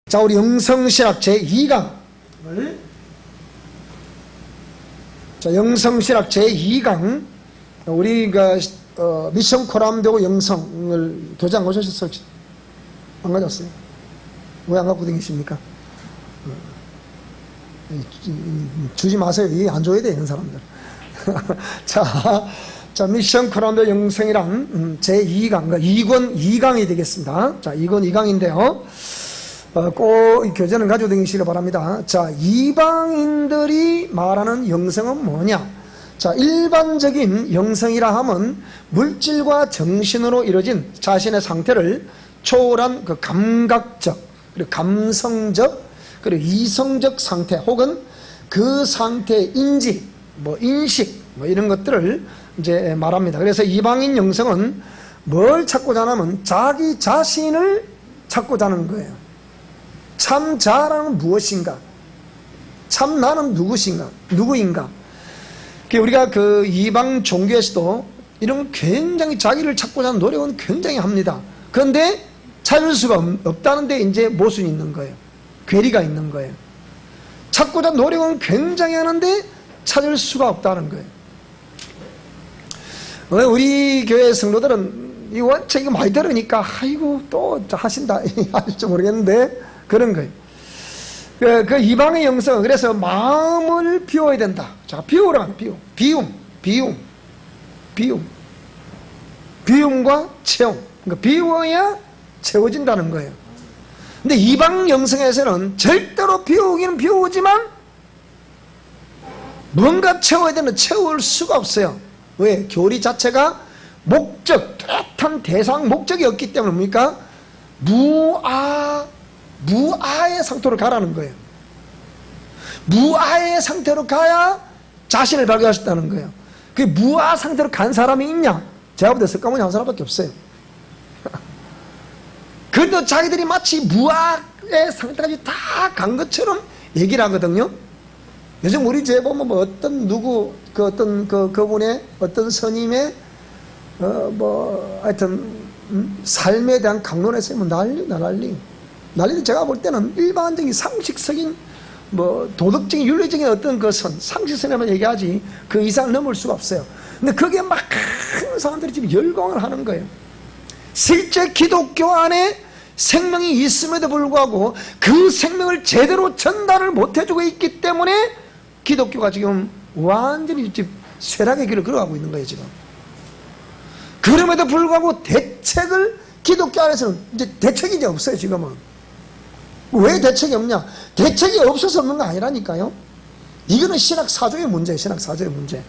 자, 우리 영성신학 제2강. 자, 영성신학 제2강. 우리 미션 코람되고 영성을 교장 오셨어요? 안 가졌어요? 왜 안 갖고 다니십니까? 주지 마세요. 이 안 줘야 돼, 이런 사람들. 자, 미션 코람드 영성이랑 제2강, 2권 2강이 되겠습니다. 자, 2권 2강인데요. 꼭 이 교재는 가지고 다니시기 바랍니다. 자, 이방인들이 말하는 영성은 뭐냐? 자, 일반적인 영성이라 하면 물질과 정신으로 이루어진 자신의 상태를 초월한 그 감각적, 그리고 감성적, 그리고 이성적 상태, 혹은 그 상태의 인지, 인식, 이런 것들을 이제 말합니다. 그래서 이방인 영성은 뭘 찾고자 하냐면 자기 자신을 찾고자 하는 거예요. 참 자라는 무엇인가? 참 나는 누구인가? 우리가 그 이방 종교에서도 이런 굉장히 자기를 찾고자 하는 노력은 굉장히 합니다. 그런데 찾을 수가 없다는데 이제 모순이 있는 거예요. 괴리가 있는 거예요. 찾고자 노력은 굉장히 하는데 찾을 수가 없다는 거예요. 우리 교회 성도들은 이 원체 이거 많이 들으니까 아이고 또 하신다 하실지 모르겠는데 그런 거예요. 그 이방의 영성은 그래서 마음을 비워야 된다. 자, 비우라 하는 비움과 체험. 그러니까 비워야 채워진다는 거예요. 근데 이방 영성에서는 절대로 비우기는 비우지만 뭔가 채워야 되는 채울 수가 없어요. 왜? 교리 자체가 목적, 뚜렷한 대상 목적이 없기 때문에 뭡니까? 무아의 상태로 가라는 거예요. 무아의 상태로 가야 자신을 발견하셨다는 거예요. 그 무아 상태로 간 사람이 있냐? 제가 볼 때 석가모니 한 사람밖에 없어요. 그래도 자기들이 마치 무아의 상태까지 다 간 것처럼 얘기를 하거든요. 요즘 우리 제에 보면 그분의 어떤 스님의 하여튼 삶에 대한 강론에서 난리도 제가 볼 때는 일반적인 상식적인 도덕적인 윤리적인 어떤 그 상식선에만 얘기하지 그 이상을 넘을 수가 없어요. 근데 그게 막 큰 사람들이 지금 열광을 하는 거예요. 실제 기독교 안에 생명이 있음에도 불구하고 그 생명을 제대로 전달을 못해주고 있기 때문에 기독교가 지금 완전히 지금 쇠락의 길을 걸어가고 있는 거예요, 지금. 그럼에도 불구하고 대책을 기독교 안에서는 이제 대책이 이제 없어요, 지금은. 왜 대책이 없냐? 대책이 없어서 없는 거 아니라니까요. 이거는 신학사조의 문제예요, 신학사조의 문제.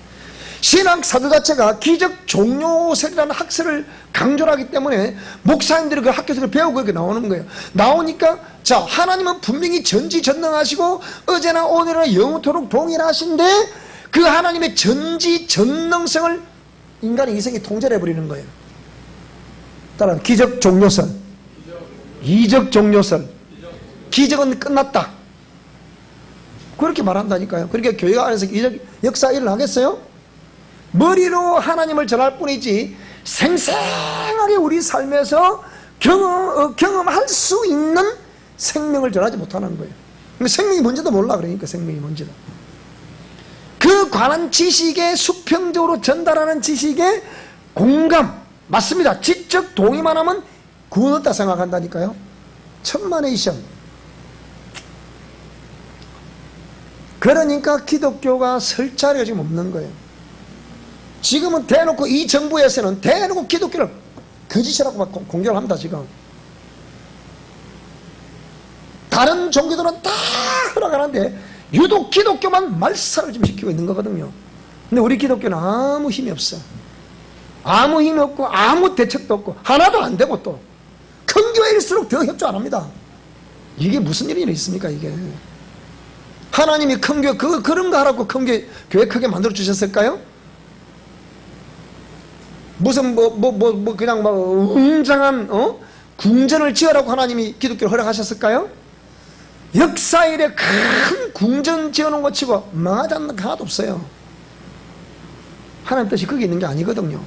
신학사조 자체가 기적 종료설이라는 학설을 강조를 하기 때문에 목사님들이 그 학교에서 배우고 그렇게 나오는 거예요. 나오니까 자, 하나님은 분명히 전지전능하시고 어제나 오늘이나 영원토록 동일하신데 그 하나님의 전지전능성을 인간의 이성이 통제를 해버리는 거예요. 따라 기적 종료설, 이적 종료설, 기적은 끝났다. 그렇게 말한다니까요. 그러니까 교회 안에서 기적 역사 일을 하겠어요? 머리로 하나님을 전할 뿐이지 생생하게 우리 삶에서 경험할 수 있는 생명을 전하지 못하는 거예요. 생명이 뭔지도 몰라. 그러니까 생명이 뭔지도. 그 관한 지식에 수평적으로 전달하는 지식에 공감, 맞습니다. 지적 동의만 하면 구원했다 생각한다니까요. 천만의 시험. 그러니까 기독교가 설 자리가 지금 없는 거예요. 지금은 대놓고 이 정부에서는 대놓고 기독교를 거짓이라고 막 공격을 합니다, 지금. 다른 종교들은 다 허락하는데 유독 기독교만 말살을 좀 시키고 있는 거거든요. 근데 우리 기독교는 아무 힘이 없어. 아무 힘이 없고 아무 대책도 없고 하나도 안 되고 또 큰 교회일수록 더 협조 안 합니다. 이게 무슨 일이 있습니까, 이게. 하나님이 큰 교회 그런 거 하라고 큰 교회 크게 만들어 주셨을까요? 무슨 그냥 웅장한 궁전을 지으라고 하나님이 기독교를 허락하셨을까요? 역사일에 큰 궁전 지어놓은 것 치고 망하지 않는 거 하나도 없어요. 하나님 뜻이 거기 있는 게 아니거든요.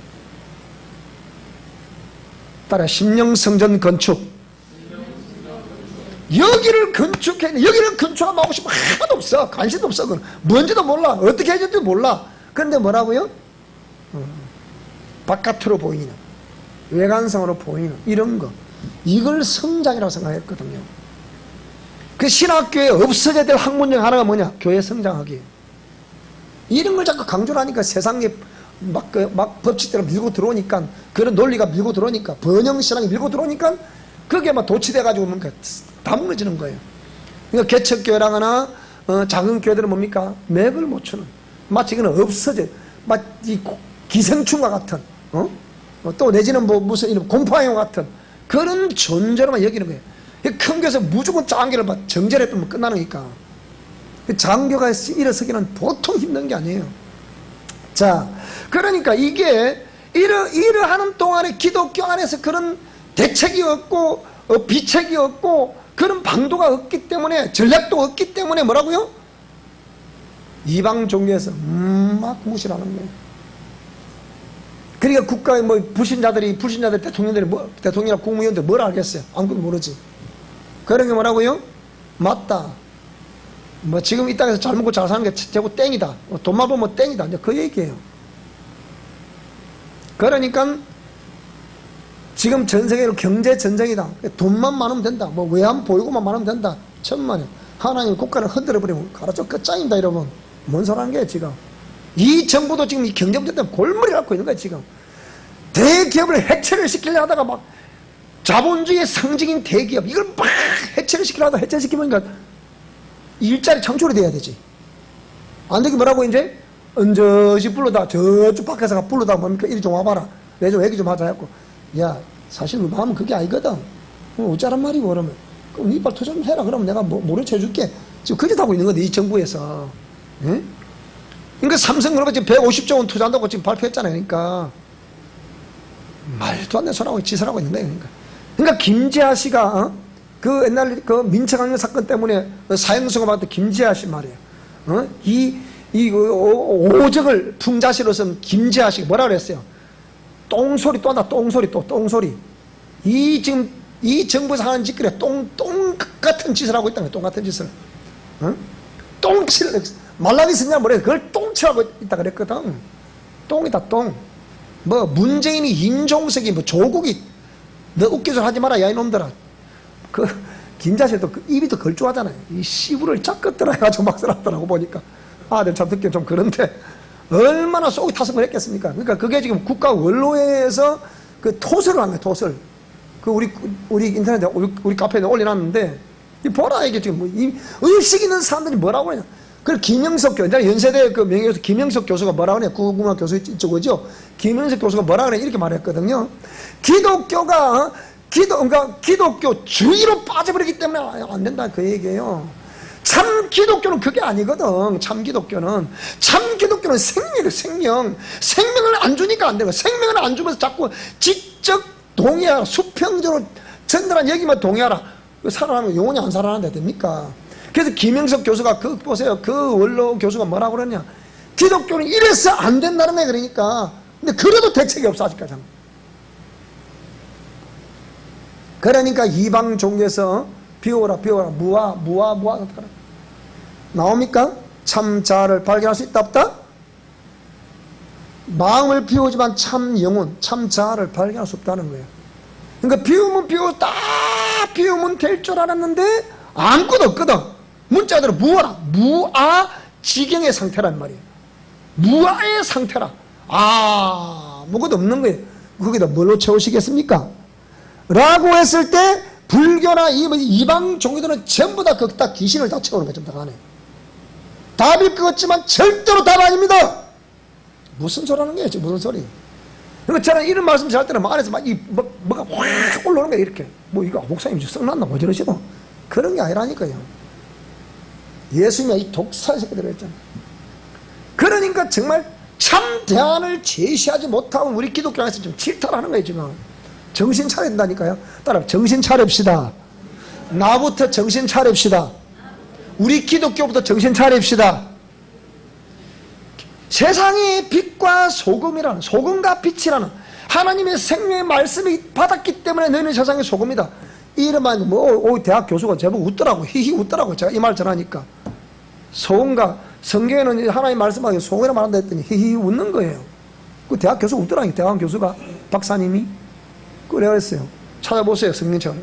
따라 심령성전 건축, 여기를 건축해, 여기를 건축하면 하고 싶으면 하나도 없어. 관심도 없어. 그건 뭔지도 몰라. 어떻게 해야 될지도 몰라. 그런데 뭐라고요? 바깥으로 보이는, 외관성으로 보이는 이런 거, 이걸 성장이라고 생각했거든요. 그 신학교에 없어져야 될 학문 중 하나가 뭐냐? 교회 성장하기. 이런 걸 자꾸 강조를 하니까 세상에 막 법칙대로 밀고 들어오니까, 그런 논리가 밀고 들어오니까, 번영신앙이 밀고 들어오니까 그게 막 도취돼가지고 뭔가 다 무너지는 거예요. 그러니까 개척교회랑이나 작은 교회들은 뭡니까? 맥을 못 추는, 마치 이거는 없어져, 마치 기생충과 같은, 또 내지는 뭐 무슨 이런 곰팡이와 같은 그런 존재로만 여기는 거예요. 큰 교회에서 무조건 작은 교회를 막 정죄를 했으면 끝나는 거니까. 작은 교회가 일어서기는 보통 힘든 게 아니에요. 자, 그러니까 이게 이러하는 동안에 기독교 안에서 그런 대책이 없고 비책이 없고 그런 방도가 없기 때문에, 전략도 없기 때문에 뭐라고요? 이방 종교에서 막 무시하는 거예요. 그러니까 국가의 뭐 불신자들이 대통령들이 대통령이나 국무위원들 뭐라 하겠어요? 아무것도 모르지. 그런 게 뭐라고요? 맞다. 뭐 지금 이 땅에서 잘 먹고 잘 사는 게 제고 땡이다. 돈만 벌면 땡이다. 이제 그 얘기예요. 그러니까 지금 전 세계로 경제 전쟁이다. 돈만 많으면 된다. 뭐 외환 보유고만 많으면 된다. 천만에. 하나님 국가를 흔들어 버리면 가라져 끝장입니다, 여러분. 뭔 소리 하는 거예요, 지금? 이 정부도 지금 이 경제 문제 때문에 골머리 갖고 있는 거예요, 지금. 대기업을 해체를 시키려 하다가 막 자본주의의 상징인 대기업, 이걸 막 해체를 시키려 하다가 해체시키면 일자리 창출이 돼야 되지. 안 되게 뭐라고 이제? 언저시 불러다, 저쪽 밖에서 불러다 뭡니까? 이리 좀 와봐라. 내 좀 얘기 좀 하자 했고. 야, 사실 마음은 그게 아니거든. 어쩌란 말이고, 그러면. 그럼 이빨 투자 좀 해라. 그러면 내가 모르게 해줄게. 지금 그짓 하고 있는 건데, 이 정부에서. 예? 그러니까 삼성그룹이 지금 150조 원 투자한다고 지금 발표했잖아요. 그러니까. 말도 안 되는 소리하고 짓을 하고 있는 거예요. 그러니까 김재하 씨가, 그 옛날 그 민청학령 사건 때문에 사형수가 받았던 김재하 씨 말이에요. 오적을 풍자시로선 김재하 씨가 뭐라 그랬어요? 똥소리 또 한다, 똥소리 또, 똥소리. 이 정부에서 하는 짓거리에 똥 같은 짓을 하고 있다는 거예요, 똥 같은 짓을. 똥칠, 말라기 쓰냐 뭐래, 그걸 똥칠하고 있다 그랬거든. 똥이다, 똥. 뭐, 문재인이, 임종석이, 뭐, 조국이, 너 웃기소리 하지 마라, 야, 이놈들아. 김자실도 입이 더 걸쭉하잖아요. 이 씨부를 짝긋더라 해가지고 막 써놨더라고, 보니까. 아들 참 듣기엔 좀 그런데, 얼마나 속이 타성을 했겠습니까? 그러니까 그게 지금 국가원로회에서 그 토설을 한 거예요, 토설. 우리 인터넷에, 우리 카페에 올려놨는데, 이 보라, 이게 지금 이 의식 있는 사람들이 뭐라고 그러냐. 그 김영석 교수, 연세대 그 명예교수 김영석 교수가 뭐라고 그러냐. 국문학 교수 이쪽이죠. 김영석 교수가 뭐라고 그러냐. 이렇게 말했거든요. 기독교가, 그러니까 기독교주의로 빠져버리기 때문에 안 된다. 그 얘기예요. 참 기독교는 그게 아니거든. 참 기독교는 생명이에요, 생명. 생명을 안 주니까 안 되고, 생명을 안 주면서 자꾸 지적 동의하라, 수평적으로 전달한 얘기만 동의하라. 살아나면 영원히 안 살아난다 됩니까? 그래서 김영석 교수가 보세요. 그 원로 교수가 뭐라고 그러냐. 기독교는 이래서 안 된다는 애 그러니까. 근데 그래도 대책이 없어, 아직까지. 그러니까 이방 종교에서 비워라, 무아. 나옵니까? 참 자아를 발견할 수 있다, 없다? 마음을 비우지만 참 영혼, 참 자아를 발견할 수 없다는 거예요. 그러니까 비우면 될 줄 알았는데 아무것도 없거든. 문자대로 무아지경의 상태란 말이에요. 무아의 상태라. 아무것도 없는 거예요. 거기다 뭘로 채우시겠습니까? 라고 했을 때 불교나 이방 종교들은 전부 다 거기다 귀신을 다 채우는 거죠. 다 안에. 답일 것 같지만 절대로 답 아닙니다. 무슨 소리 하는 거예요? 무슨 소리? 그러니까 저는 이런 말씀 잘 때는 안에서 뭐가 확 올라오는 거예요. 이렇게. 뭐 이거 목사님 썩났나? 뭐 저러시노? 그런 게 아니라니까요. 예수님이 이 독사의 새끼들 했잖아요. 그러니까 정말 참 대안을 제시하지 못하면 우리 기독교 안에서 좀 질타하는 거예요, 지금. 정신 차려야 된다니까요. 따라 정신 차립시다. 나부터 정신 차립시다. 우리 기독교부터 정신 차립시다. 세상의 빛과 소금이라는, 소금과 빛이라는 하나님의 생명의 말씀이 받았기 때문에 너희는 세상의 소금이다. 이러면 대학 교수가 제법 웃더라고. 히히 웃더라고. 제가 이 말 전하니까. 소금과 성경에는 하나님 말씀하고 소금이라 말한다 했더니 히히 웃는 거예요. 그 대학 교수 웃더라니까. 대학 교수가 박사님이 그래야 했어요. 찾아보세요. 성경책을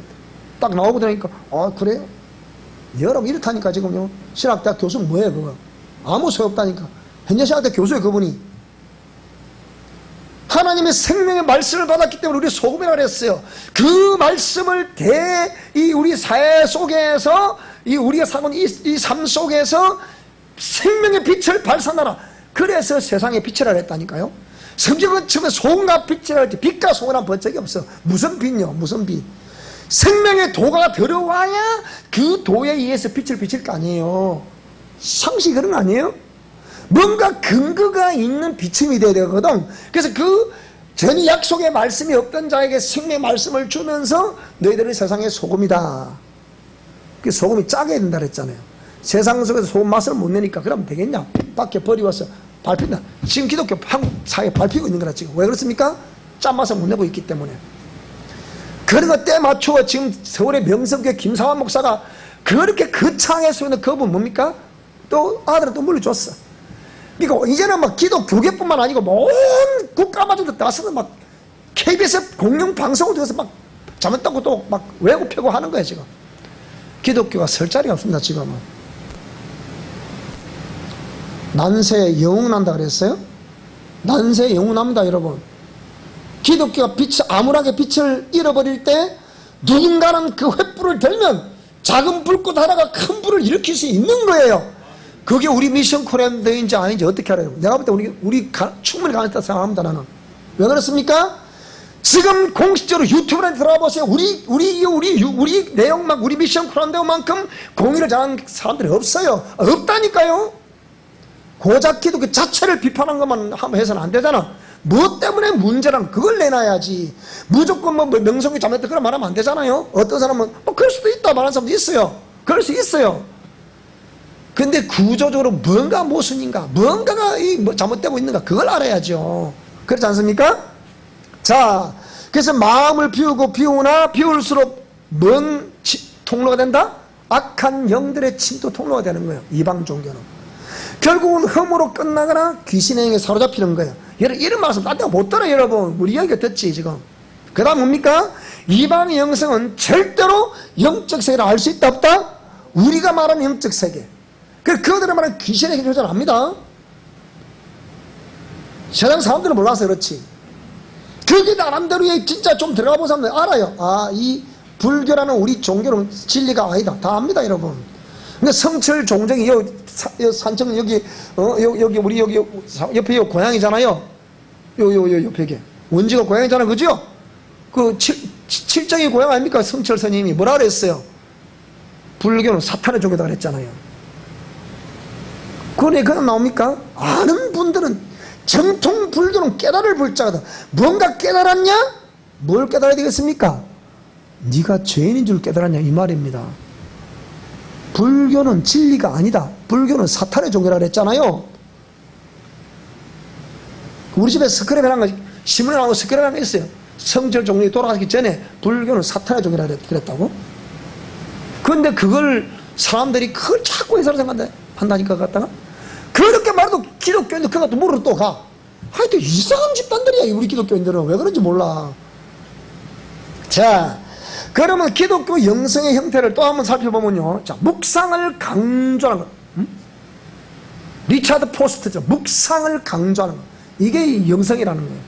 딱 나오고 나니까 그래요? 여러분 이렇다니까. 지금요 신학대학 교수는 뭐예요 그거? 아무 소용없다니까. 현재 신학대학 교수예요 그분이. 하나님의 생명의 말씀을 받았기 때문에 우리 소금이라고 그랬어요. 그 말씀을 우리 사회 속에서 우리가 사는 이 삶 속에서 생명의 빛을 발산하라. 그래서 세상의 빛이라고 했다니까요. 성경은 처음에 소금과 빛이라고 할 때 빛과 소금이란 본 적이 없어. 무슨 빛요? 무슨 빛? 생명의 도가 들어와야 그 도에 의해서 빛을 비칠 거 아니에요. 상식이 그런 거 아니에요? 뭔가 근거가 있는 비침이 돼야 되거든. 그래서 그 전이 약속의 말씀이 없던 자에게 생명의 말씀을 주면서 너희들은 세상의 소금이다. 그 소금이 짜게 된다 그랬잖아요. 세상 속에서 소금 맛을 못 내니까 그러면 되겠냐? 밖에 버리고서 밟힌다. 지금 기독교 한국 사회에 밟히고 있는 거라 지금. 왜 그렇습니까? 짠맛을 못 내고 있기 때문에. 그런 거 때 맞추어 지금 서울의 명성교회 김상환 목사가 그렇게 거창해 보이는 그분 뭡니까? 또 아들은 또 물려줬어. 그러니까 이제는 막 기독 교계뿐만 아니고 온 국가마저도 나서서 막 KBS 공영 방송을 통해서 막 잘못다고 또 막 외고 펴고 하는 거예요 지금. 기독교가 설 자리가 없습니다 지금은. 난세에 영웅 난다 그랬어요? 난세에 영웅 납니다 여러분. 기독교가 암울하게 빛을 잃어버릴 때 누군가는 그 횃불을 들면 작은 불꽃 하나가 큰 불을 일으킬 수 있는 거예요. 그게 우리 미션 코리안인지 아닌지 어떻게 알아요? 내가 볼 때 우리 충분히 가능하다 생각합니다 나는. 왜 그렇습니까? 지금 공식적으로 유튜브에 들어가 보세요. 우리 내용만 우리 미션 코리안만큼 공의를 잘하는 사람들이 없어요. 없다니까요. 고작 기독교 자체를 비판한 것만 해서는 안 되잖아. 뭐 때문에 문제란 그걸 내놔야지. 무조건 명성이 잘못했다 그런 말하면 안 되잖아요. 어떤 사람은 그럴 수도 있다 말하는 사람도 있어요. 그럴 수 있어요. 근데 구조적으로 뭔가 모순인가, 뭔가가 잘못되고 있는가 그걸 알아야죠. 그렇지 않습니까? 자, 그래서 마음을 비울수록 뭔 통로가 된다? 악한 영들의 침도 통로가 되는 거예요. 이방 종교는. 결국은 흠으로 끝나거나 귀신의 영에 사로잡히는 거예요. 이런 말씀 딴 데가 못 들어요 여러분. 우리 이야기가 듣지 지금. 그 다음 뭡니까? 이방의 영성은 절대로 영적 세계를 알 수 있다 없다? 우리가 말하는 영적 세계. 그들은 말하는 귀신의 세계를 잘 압니다. 세상 사람들은 몰라서 그렇지. 그게 나름대로 진짜 좀 들어가 본 사람들 알아요. 이 불교라는 우리 종교는 진리가 아니다. 다 압니다 여러분. 근데 성철 종정이 산청 여기 우리 여기 옆에 고향이잖아요. 요 옆에 게 원지가 고향이잖아요, 그죠? 그 칠정이 고향 아닙니까? 성철 스님이 뭐라 그랬어요? 불교는 사탄의 종교다 그랬잖아요. 그건 그냥 나옵니까? 아는 분들은 정통 불교는 깨달을 불자거든. 뭔가 깨달았냐? 뭘 깨달아야 되겠습니까? 네가 죄인인 줄 깨달았냐 이 말입니다. 불교는 진리가 아니다. 불교는 사탄의 종교라고 그랬잖아요. 우리 집에 스크랩 해놓은 거, 신문에 나오고 스크랩 해놓은 거 있어요. 성철 종교에 돌아가기 전에 불교는 사탄의 종교라고 그랬다고? 그런데 그걸 사람들이 그걸 자꾸 해서 생각한다니까 갖다가 그렇게 말해도 기독교인들 그것도 모르러 또 가. 하여튼 이상한 집단들이야 우리 기독교인들은. 왜 그런지 몰라. 자, 그러면 기독교 영성의 형태를 또 한번 살펴보면요. 자, 묵상을 강조하는 것. 리차드 포스트죠. 묵상을 강조하는 것. 이게 영성이라는 거예요.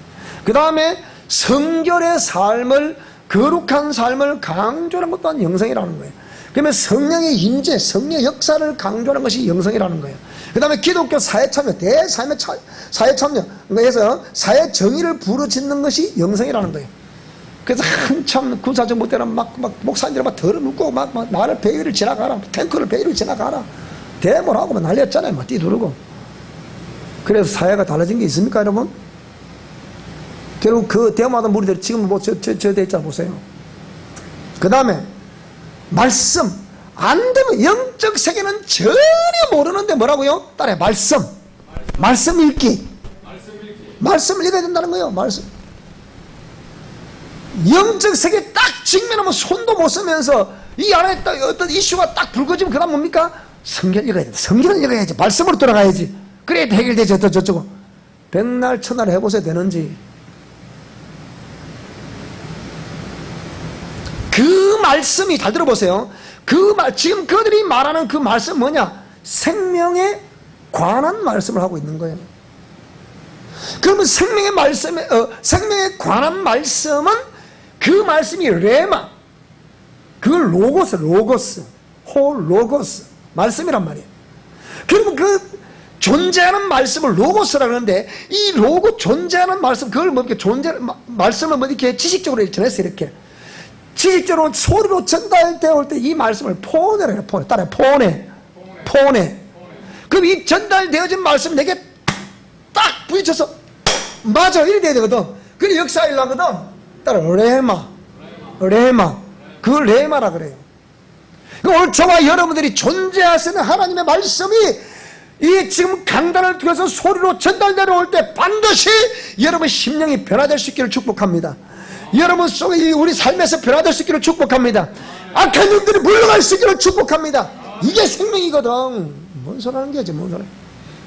그 다음에 성결의 삶을, 거룩한 삶을 강조하는것 또한 영성이라는 거예요. 그러면 성령의 임재, 성령의 역사를 강조하는 것이 영성이라는 거예요. 그 다음에 기독교 사회참여, 대사회참여, 사회참여에서 사회 정의를 부르짖는 것이 영성이라는 거예요. 그래서 한참 군사정부 때는 막 목사님들 막 덜어눕고 막 나를 베이를 지나가라, 탱크를 베이를 지나가라, 데모를 하고 막 난리였잖아요. 막 뛰두르고. 그래서 사회가 달라진 게 있습니까, 여러분? 결국 그 데모하던 무리들 지금 저 돼 있잖아, 보세요. 그 다음에 말씀. 안 되면 영적 세계는 전혀 모르는데 뭐라고요? 따라해. 말씀 읽기. 말씀을 읽어야 된다는 거예요. 말씀. 영적 세계에 딱 직면하면 손도 못 쓰면서 이 안에 딱 어떤 이슈가 딱 불거지면 그 다음 뭡니까? 성경 읽어야 돼. 성경을 읽어야지. 말씀으로 돌아가야지. 그래야 해결되지. 저쪽은. 백날 천날 해보세요. 되는지. 그 말씀이, 잘 들어보세요. 지금 그들이 말하는 그 말씀 뭐냐? 생명에 관한 말씀을 하고 있는 거예요. 그러면 생명의 말씀에, 생명에 관한 말씀은 그 말씀이 레마, 그걸 로고스, 로고스, 말씀이란 말이에요. 그러면 그 존재하는 말씀을 로고스라 그러는데, 이 존재하는 말씀, 그걸 뭐 이렇게 말씀을 뭐 이렇게 지식적으로 전했어요, 이렇게. 지식적으로 소리로 전달되어 때 이 말씀을 포네라 해요, 포네. 따라해, 포네. 그럼 이 전달되어진 말씀 내게 딱 부딪혀서, 맞아, 이래 돼야 되거든. 그래, 역사하려거든. 따라, 레마. 그걸 레마라 그래요. 오늘 저와 여러분들이 존재하시는 하나님의 말씀이 이 지금 강단을 통해서 소리로 전달되어 올 때 반드시 여러분 심령이 변화될 수 있기를 축복합니다. 여러분 속에 우리 삶에서 변화될 수 있기를 축복합니다. 악한 영들이 물러갈 수 있기를 축복합니다. 이게 생명이거든. 뭔 소리 하는 거지, 뭔 소리.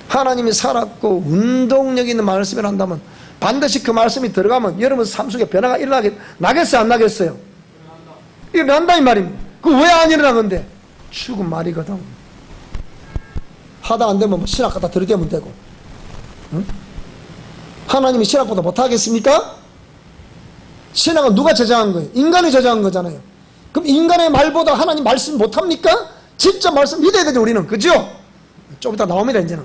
하나님이 살았고 운동력 있는 말씀을 한다면 반드시 그 말씀이 들어가면 여러분 삶 속에 변화가 나겠어요, 안 나겠어요? 일어난다 이 말입니다. 그 왜 안 일어나는데? 죽은 말이거든. 하다 안 되면 뭐 신학 갖다 들이대면 되고. 응? 하나님이 신학보다 못하겠습니까? 신학은 누가 저장한 거예요? 인간이 저장한 거잖아요. 그럼 인간의 말보다 하나님 말씀 못합니까? 진짜 말씀 믿어야 되죠, 우리는. 그죠? 좀 이따 나옵니다, 이제는.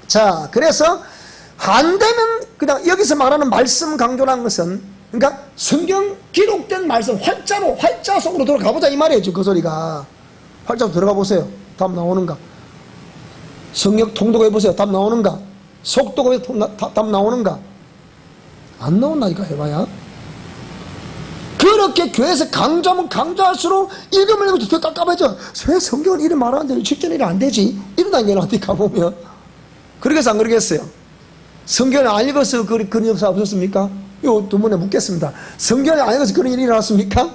자, 그래서 안 되면 그냥 여기서 말하는 말씀 강조라는 것은, 그러니까 성경 기록된 말씀 활자 속으로 들어가 보자 이 말이에요. 그 소리가 활자로 들어가 보세요. 답 나오는가? 성경 통독해 보세요. 답 나오는가? 속독해 답 나오는가? 안 나온다니까 해봐야. 그렇게 교회에서 강조하면 강조할수록 읽으면 더 깝깝해져. 왜 성경을 이리 말하는데 실제는 이리 안 되지? 이러다니까 어디 가보면. 그러겠어 안 그러겠어요? 성경을 안 읽어서 그런 역사 없었습니까? 이 두 분에 묻겠습니다. 성경을 안 읽어서 그런 일이 일어났습니까?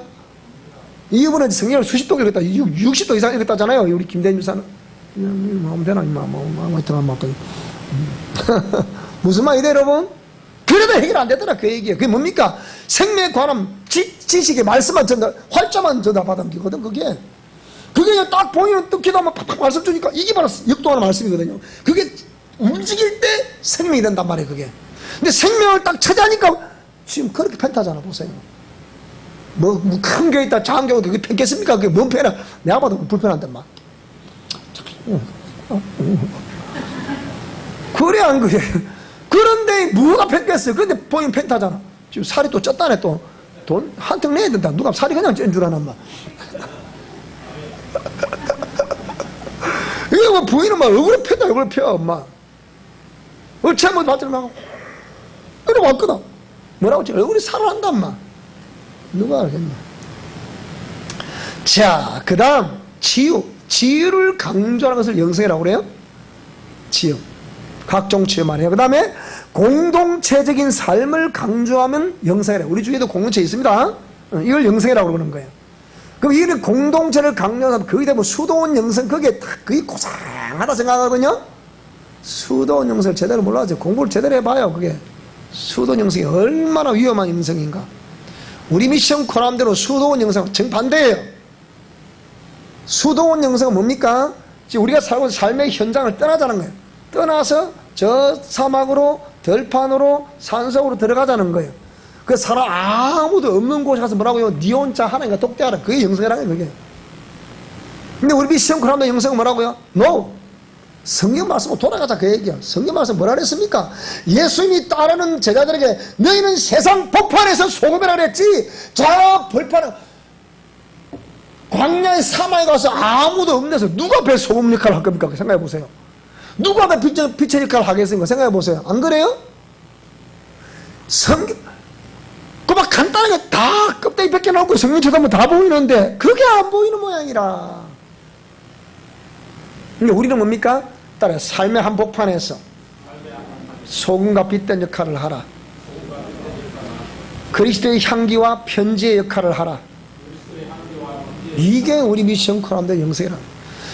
이분은 성경을 수십 도 읽었다, 60도 이상 읽었다잖아요. 우리 김대인 주사는. 마음 되나, 무슨 말이래, 여러분? 그래도 해결 안 되더라, 그 얘기예요. 그게 뭡니까? 생명에 관한 지식의 말씀만 활자만 전달받은 거거든, 그게. 그게 딱 보이는 뜻 기도하면 팍팍 말씀 주니까 이게 바로 역동하는 말씀이거든요. 그게 움직일 때 생명이 된단 말이에요, 그게. 근데 생명을 딱 찾아하니까 지금 그렇게 펜타잖아, 보세요. 뭐, 큰 교회 있다, 작은 교회, 그게 펜겠습니까? 그게 뭔 펜이야? 내가 봐도 불편한데, 막. 그래, 안 그래? 그런데 뭐가 펜겠어요? 그런데 보이면 펜타잖아. 지금 살이 또 쪘다네, 또. 돈 한턱 내야 된다. 누가 살이 그냥 찐 줄 아나, 막. 이게 뭐 부인은 막 얼굴 펴다, 얼굴 펴, 엄마. 어찌 한번 받으러 나가고. 이러고 왔거든. 뭐라고 했지? 얼굴이 살아난단 말. 누가 알겠나? 자, 그 다음, 치유. 치유를 강조하는 것을 영성이라고 그래요? 치유. 각종 치유 말이에요. 그 다음에 공동체적인 삶을 강조하면 영성이라고. 우리 중에도 공동체 있습니다. 이걸 영성이라고 그러는 거예요. 그럼 이런 공동체를 강조하면 거의 다 뭐 수도원 영성, 그게 거의 고상하다 생각하거든요? 수도원 영성을 제대로 몰라서 공부를 제대로 해봐요, 그게. 수도원 영성이 얼마나 위험한 영성인가. 우리 미션 코람대로 수도원 영성 정반대예요. 수도원 영성은 뭡니까? 지금 우리가 살고 있는 삶의 현장을 떠나자는 거예요. 떠나서 저 사막으로, 들판으로, 산속으로 들어가자는 거예요. 그 사람 아무도 없는 곳에 가서 뭐라고요? 니 혼자 하나님과 독대하라. 그게 영성이라는 거예요, 그게. 근데 우리 미션 코람대 영성은 뭐라고요? No! 성경 말씀으로 돌아가자, 그 얘기야. 성경 말씀 뭐라 그랬습니까? 예수님이 따르는 제자들에게 너희는 세상 벌판에서 소금이라 그랬지. 저 벌판에 광야의 사막에 가서 아무도 없는 데서 누가 배 소금 역할을 할 겁니까? 생각해 보세요. 누가 배 빛의 역할을 하겠습니까? 생각해 보세요. 안 그래요? 성경 그 막 간단하게 다 껍데기 벗겨놓고 성경 쳐다보면 다 보이는데 그게 안 보이는 모양이라. 근데 우리는 뭡니까? 따라 삶의 한복판에서 소금과 빛된 역할을 하라. 그리스도의 향기와 편지의 역할을 하라. 이게 우리 미션 코람대 영성이라.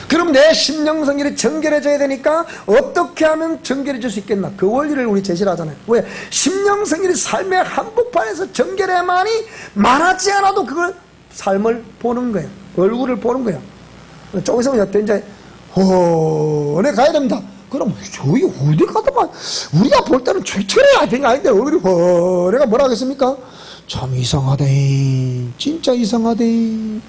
그럼 내 심령성결이 정결해져야 되니까 어떻게 하면 정결해질 수 있겠나? 그 원리를 우리 제시를 하잖아요. 왜? 심령성결이 삶의 한복판에서 정결해야만이 말하지 않아도 그걸 삶을 보는 거예요. 얼굴을 보는 거예요. 좀 있으면 이제 내 가야 됩니다. 그럼 저기 어디 가더만 우리가 볼 때는 최철해야 되는 거 아닌데 얼굴이 내가 뭐라 하겠습니까? 참 이상하대. 진짜 이상하대.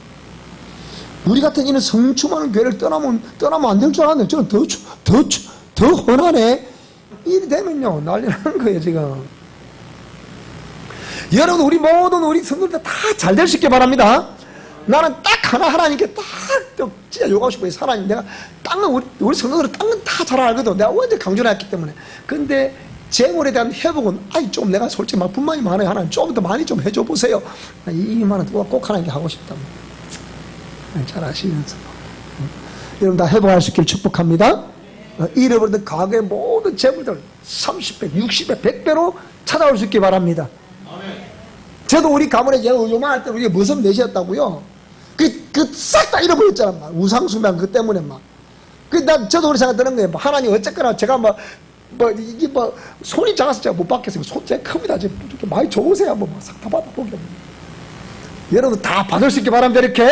우리 같은 이는 성충하는 교회를 떠나면 안 될 줄 알았는데 저는 더 혼하네. 일이 되면요 난리 나는 거예요 지금. 여러분 우리 모든 우리 성도들 다 잘 될 수 있게 바랍니다. 나는 딱 하나님께 딱 진짜 요구하고 싶어요. 하나님 내가 땅은 우리 성도들은 땅은 다 잘 알거든. 내가 언제 강조를 했기 때문에. 근데 재물에 대한 회복은 좀 내가 솔직히 막 불만이 많아요. 하나님 좀 더 많이 좀 해줘 보세요. 이 말은 꼭 하나님께 하고 싶다. 잘 아시면서 여러분 다 회복할 수 있기를 축복합니다. 잃어버린 과거의 모든 재물들 30배, 60배, 100배로 찾아올 수 있기 바랍니다. 저도 우리 가문에 요만할 때 우리가 무슨 넷이었다고요. 싹 다 잃어버렸잖아. 우상숭배한 그 때문에 막. 저도 그렇게 생각드는 거예요. 하나님 어쨌거나 제가 이게 손이 작아서 제가 못 받겠어요. 손 제가 큽니다. 지금 이렇게 많이 좋으세요. 싹 다 받아보게. 여러분 다 받을 수 있게 바랍니다. 이렇게.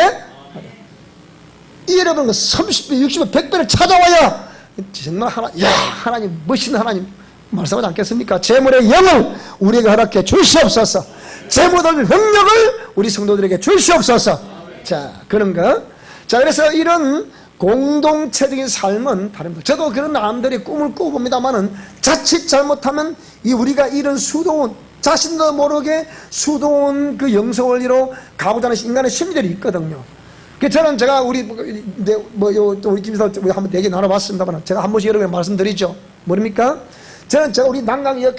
잃어버린 거 30배, 60배, 100배를 찾아와야 정말 하나님 멋있는 하나님 말씀하지 않겠습니까? 재물의 영을 우리에게 허락해 주시옵소서. 재물의 능력을 우리 성도들에게 주시옵소서. 자, 그런 거. 자, 그래서 이런 공동체적인 삶은 다릅니다. 저도 그런 남들이 꿈을 꾸봅니다만은 자칫 잘못하면 우리가 이런 수도원, 자신도 모르게 수도원 그 영성원리로 가고자 하는 인간의 심리들이 있거든요. 저는 제가 우리 집에서 한번 얘기 나눠봤습니다만 제가 한 번씩 여러분께 말씀드리죠. 뭡니까? 제가 우리 난강역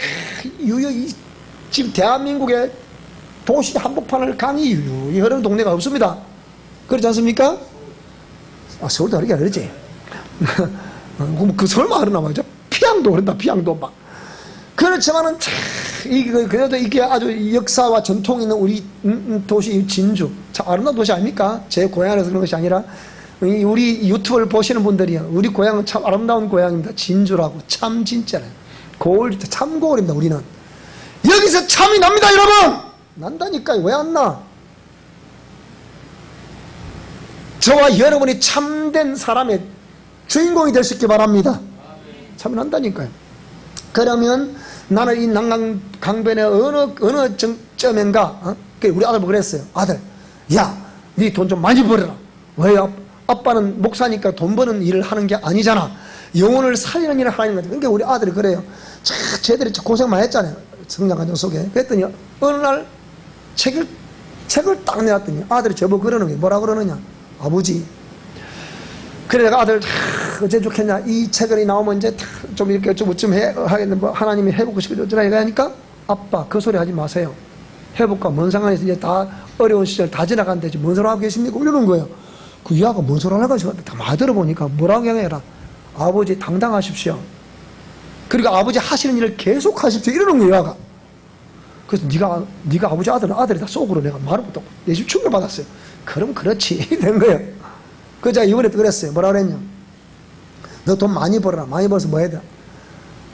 지금 대한민국의 도시 한복판을 강이 유유히 흐르는 동네가 없습니다. 그렇지 않습니까? 서울도 그러게 그러지. 그 설마 흐르나 말이죠. 피양도 흐른다. 피양도 막. 그렇지만은 그래도 이게 아주 역사와 전통이 있는 우리 도시 진주 참 아름다운 도시 아닙니까? 제 고향에서 그런 것이 아니라 우리 유튜브를 보시는 분들이요 우리 고향은 참 아름다운 고향입니다. 진주라고 참 진짜네. 고을 참 고을입니다. 우리는 여기서 참이 납니다. 여러분 난다니까요. 왜 안 나? 저와 여러분이 참된 사람의 주인공이 될 수 있게 바랍니다. 참이 난다니까요. 그러면 나는 이 난강 강변의 어느 정점인가 우리 아들 그랬어요. 아들 야 네 돈 좀 많이 벌어라. 왜? 아빠는 목사니까 돈 버는 일을 하는 게 아니잖아. 영혼을 살리는 일을 하는 거지. 그러니까 우리 아들이 그래요. 쟤들이 고생 많이 했잖아요. 성장 과정 속에. 그랬더니 어느 날 책을 딱 내놨더니 아들이 저보고 그러는 게 뭐라 그러느냐. 아버지 그래 내가 아들 어째 좋겠냐 이 책이 나오면 이제 좀 이렇게 좀 하겠는데 하나님이 해보고 싶어 어쩌라 하니까 아빠 그 소리 하지 마세요. 회복과 뭔 상관에서 이제 다 어려운 시절 다 지나간데 뭔 소리 하고 계십니까? 이러는 거예요. 그 이하가 뭔 소리 하려고 하시고 다 말 들어보니까 뭐라고 해라. 아버지 당당하십시오. 그리고 아버지 하시는 일을 계속 하십시오. 이러는 거예요. 이하가. 그래서 네가 아버지 아들이 다 속으로 내가 말을 못하고 내 집 충격 받았어요. 그럼 그렇지 된 거예요. 그 제가 이번에 또 그랬어요. 뭐라 그랬냐. 너 돈 많이 벌어라. 많이 벌어서 뭐 해야 돼?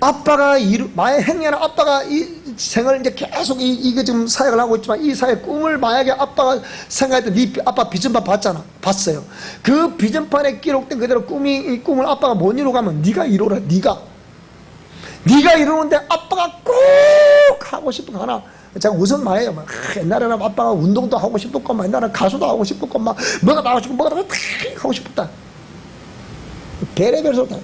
아빠가 만약 행여나 아빠가 이 생을 이제 계속 이게 지금 사역을 하고 있지만 이 사역 꿈을 만약에 아빠가 생각할 때 네 아빠 비전판 봤어요. 그 비전판에 기록된 그대로 이 꿈을 아빠가 못 이루가면 네가 이루라. 네가 이루는데 아빠가 꼭 하고 싶은 거 하나. 제가 우선 말해요. 막 옛날에는 아빠가 운동도 하고 싶었고, 막 옛날에는 가수도 하고 싶었고, 막 뭐가 나가고 싶고, 뭐가 다 하고 싶었다. 별의별 소리 다.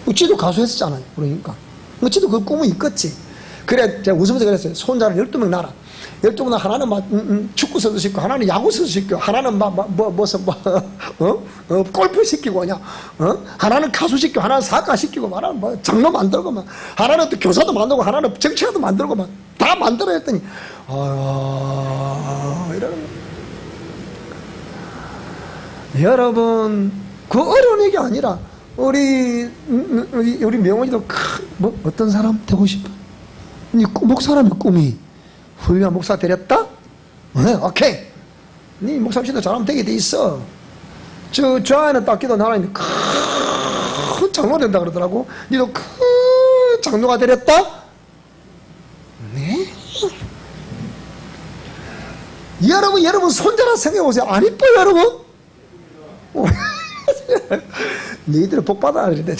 우찌도 가수 했었잖아요. 그러니까. 우찌도 그 꿈은 있겠지. 그래, 제가 웃으면서 그랬어요. 손자를 12명 낳아라. 12명 하나는 막, 축구 선수 시키고, 하나는 야구 선수 시키고, 하나는 골프 시키고, 그냥, 하나는 가수 시키고, 하나는 사과 시키고, 하나는 뭐, 장로 만들고, 막, 하나는 또 교사도 만들고, 하나는 정치가도 만들고, 막, 다 만들어 했더니, 이러는 거. 여러분, 그 어려운 얘기 아니라, 우리 명원이도 어떤 사람 되고 싶어? 목 사람의 꿈이 훌륭한 목사 되렸다? 네, 오케이. 네 목사님도 잘하면 되게 돼 있어. 저 안에 딱 기도 하나님 큰 장로가 된다 그러더라고. 니도 큰 장로가 되렸다? 네? 여러분 손자라 생각해보세요. 안 이뻐요 여러분? 너희들은 복 받아야 되는데.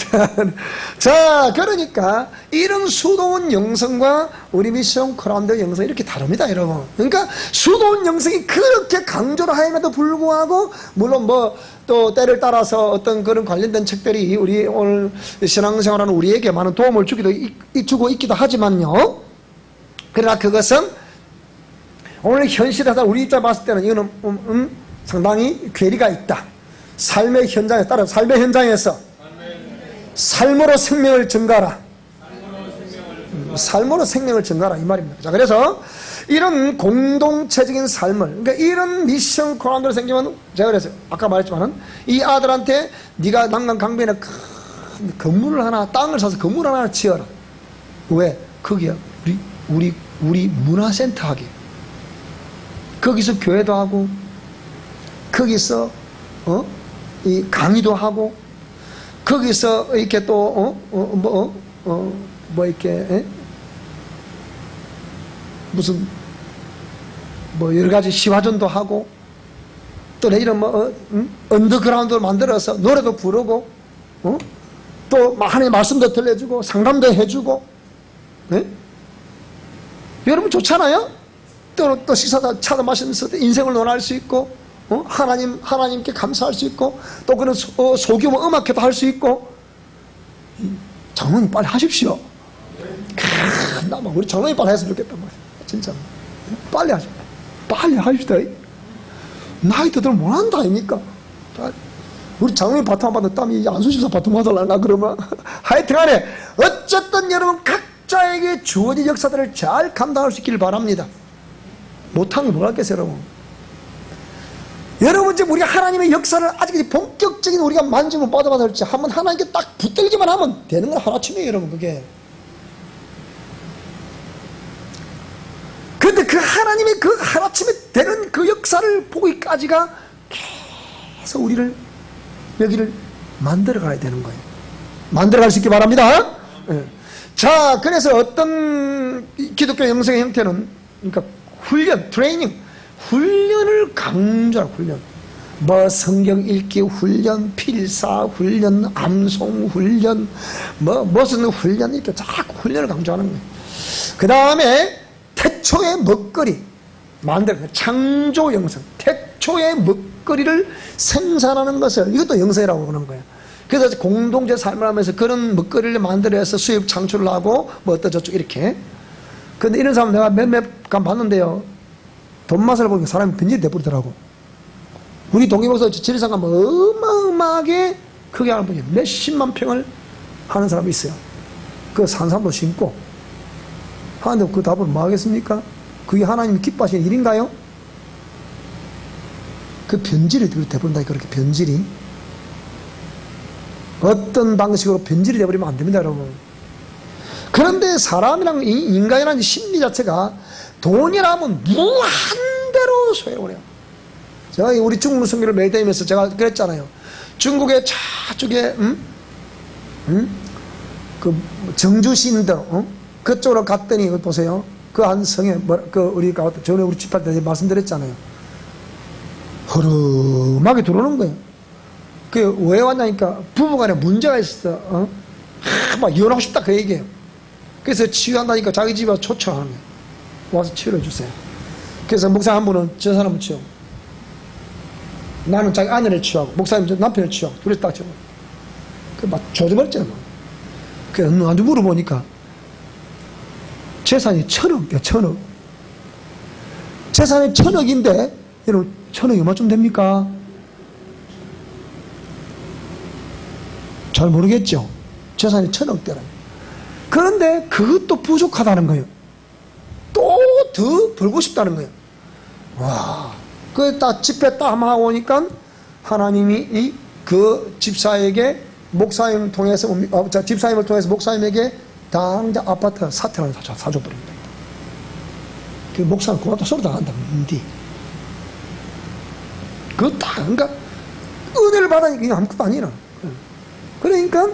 자, 그러니까 이런 수도원 영성과 우리 미션 크라운드 영성 이렇게 다릅니다 여러분. 그러니까 수도원 영성이 그렇게 강조를 하임에도 불구하고, 물론 뭐 또 때를 따라서 어떤 그런 관련된 책들이 우리 오늘 신앙생활하는 우리에게 많은 도움을 주고 있기도 하지만요, 그러나 그것은 오늘 현실에서 우리 입장 봤을 때는 이거는 상당히 괴리가 있다. 삶의 현장에 따라 삶의 현장에서 삶으로 생명을 증가하라. 삶으로 생명을 증가하라 이 말입니다. 자, 그래서 이런 공동체적인 삶을, 그러니까 이런 미션 크라운드로 생기면, 제가 그랬어요. 아까 말했지만은 이 아들한테 네가 난간 강변에 큰 건물을 하나, 땅을 사서 건물 하나 지어라. 왜? 거기야 우리 문화센터 하게. 거기서 교회도 하고, 거기서 이 강의도 하고, 거기서 이렇게 또 이렇게 무슨 뭐 여러 가지 시화전도 하고, 또 내일은 언더그라운드를 만들어서 노래도 부르고, 또 하나님의 말씀도 들려주고 상담도 해주고, 여러분 좋잖아요. 또 식사도 차도 마시면서 인생을 논할 수 있고, 하나님께 감사할 수 있고, 또 그런 소규모 음악회도 할 수 있고. 장로님 빨리 하십시오. 나만 우리 장로님 빨리 했으면 좋겠단 말이야. 진짜 빨리 하십시오. 빨리 하십시다. 나이 들면 못한다 아닙니까? 우리 장로님 바통 받는 땀이 안수집사 바통 받으려나 그러면. 하여튼간에 어쨌든 여러분 각자에게 주어진 역사들을 잘 감당할 수 있기를 바랍니다. 못하는 게 뭐겠어요 여러분. 여러분 지금 우리 하나님의 역사를 아직 본격적인 우리가 만지면 받아받을지 한번 하나님께 딱 붙들기만 하면 되는 건 하나쯤이에요 여러분. 그게 근데 그 하나님의 그 하나쯤에 되는 그 역사를 보기까지가 계속 우리를 여기를 만들어가야 되는 거예요. 만들어갈 수 있기 바랍니다. 자, 그래서 어떤 기독교 영성의 형태는, 그러니까 훈련, 트레이닝, 훈련을 강조하는 훈련. 뭐 성경 읽기 훈련, 필사 훈련, 암송 훈련, 무슨 훈련, 이렇게 자꾸 훈련을 강조하는 거예요. 그 다음에 태초의 먹거리 만들어, 창조 영성, 태초의 먹거리를 생산하는 것을, 이것도 영성이라고 그러는 거예요. 그래서 공동체 삶을 하면서 그런 먹거리를 만들어서 수입 창출을 하고 뭐 어떠저쩌고 이렇게. 근데 이런 사람 내가 몇몇 간 봤는데요, 돈 맛을 보니까 사람이 변질이 돼버리더라고. 우리 동기목사 지리산 가면 어마어마하게 크게 하는 분이 몇십만 평을 하는 사람이 있어요. 그 산 사람도 심고 하는데 그 답을 뭐 하겠습니까? 그게 하나님이 기뻐하시는 일인가요? 그 변질이 돼버린다. 그렇게 변질이 어떤 방식으로 변질이 돼버리면 안 됩니다 여러분. 그런데 사람이랑 인간이라는 심리 자체가 돈이라면 무한대로 소용을 해요. 제가 우리 중국 선교를 매일 다니면서 제가 그랬잖아요. 중국의 저쪽에 그 정주신들 그쪽으로 갔더니 보세요. 그 한 성에 우리가 전에 우리 집할 때 말씀드렸잖아요. 허름하게 들어오는 거예요. 그 왜 왔냐니까 부부간에 문제가 있어. 막 이혼하고 싶다 그 얘기예요. 그래서 치유한다니까 자기 집에 초청하는 거예요. 와서 치유해 주세요. 그래서 목사 한 분은 저 사람을 치유하고, 나는 자기 아내를 치유하고, 목사님 남편을 치유하고, 둘이 딱 치유하고. 막 조져버렸잖아. 그래서 나한테 물어보니까 재산이 1,000억이야 1,000억. 재산이 1,000억인데 여러분 1,000억이 얼마쯤 됩니까? 잘 모르겠죠. 재산이 1,000억대라. 그런데 그것도 부족하다는 거예요. 또 더 벌고 싶다는 거예요. 와, 그 딱 집회 딱 한번 하고 오니까 하나님이 그 집사에게 목사님을 통해서 집사님을 통해서 목사님에게 당장 아파트 사택을 사줘버립니다. 그 목사는 고맙다 소리 당한다. 그거 다, 그러니까, 은혜를 받으니까 이거 아무것도 아니라. 그러니까,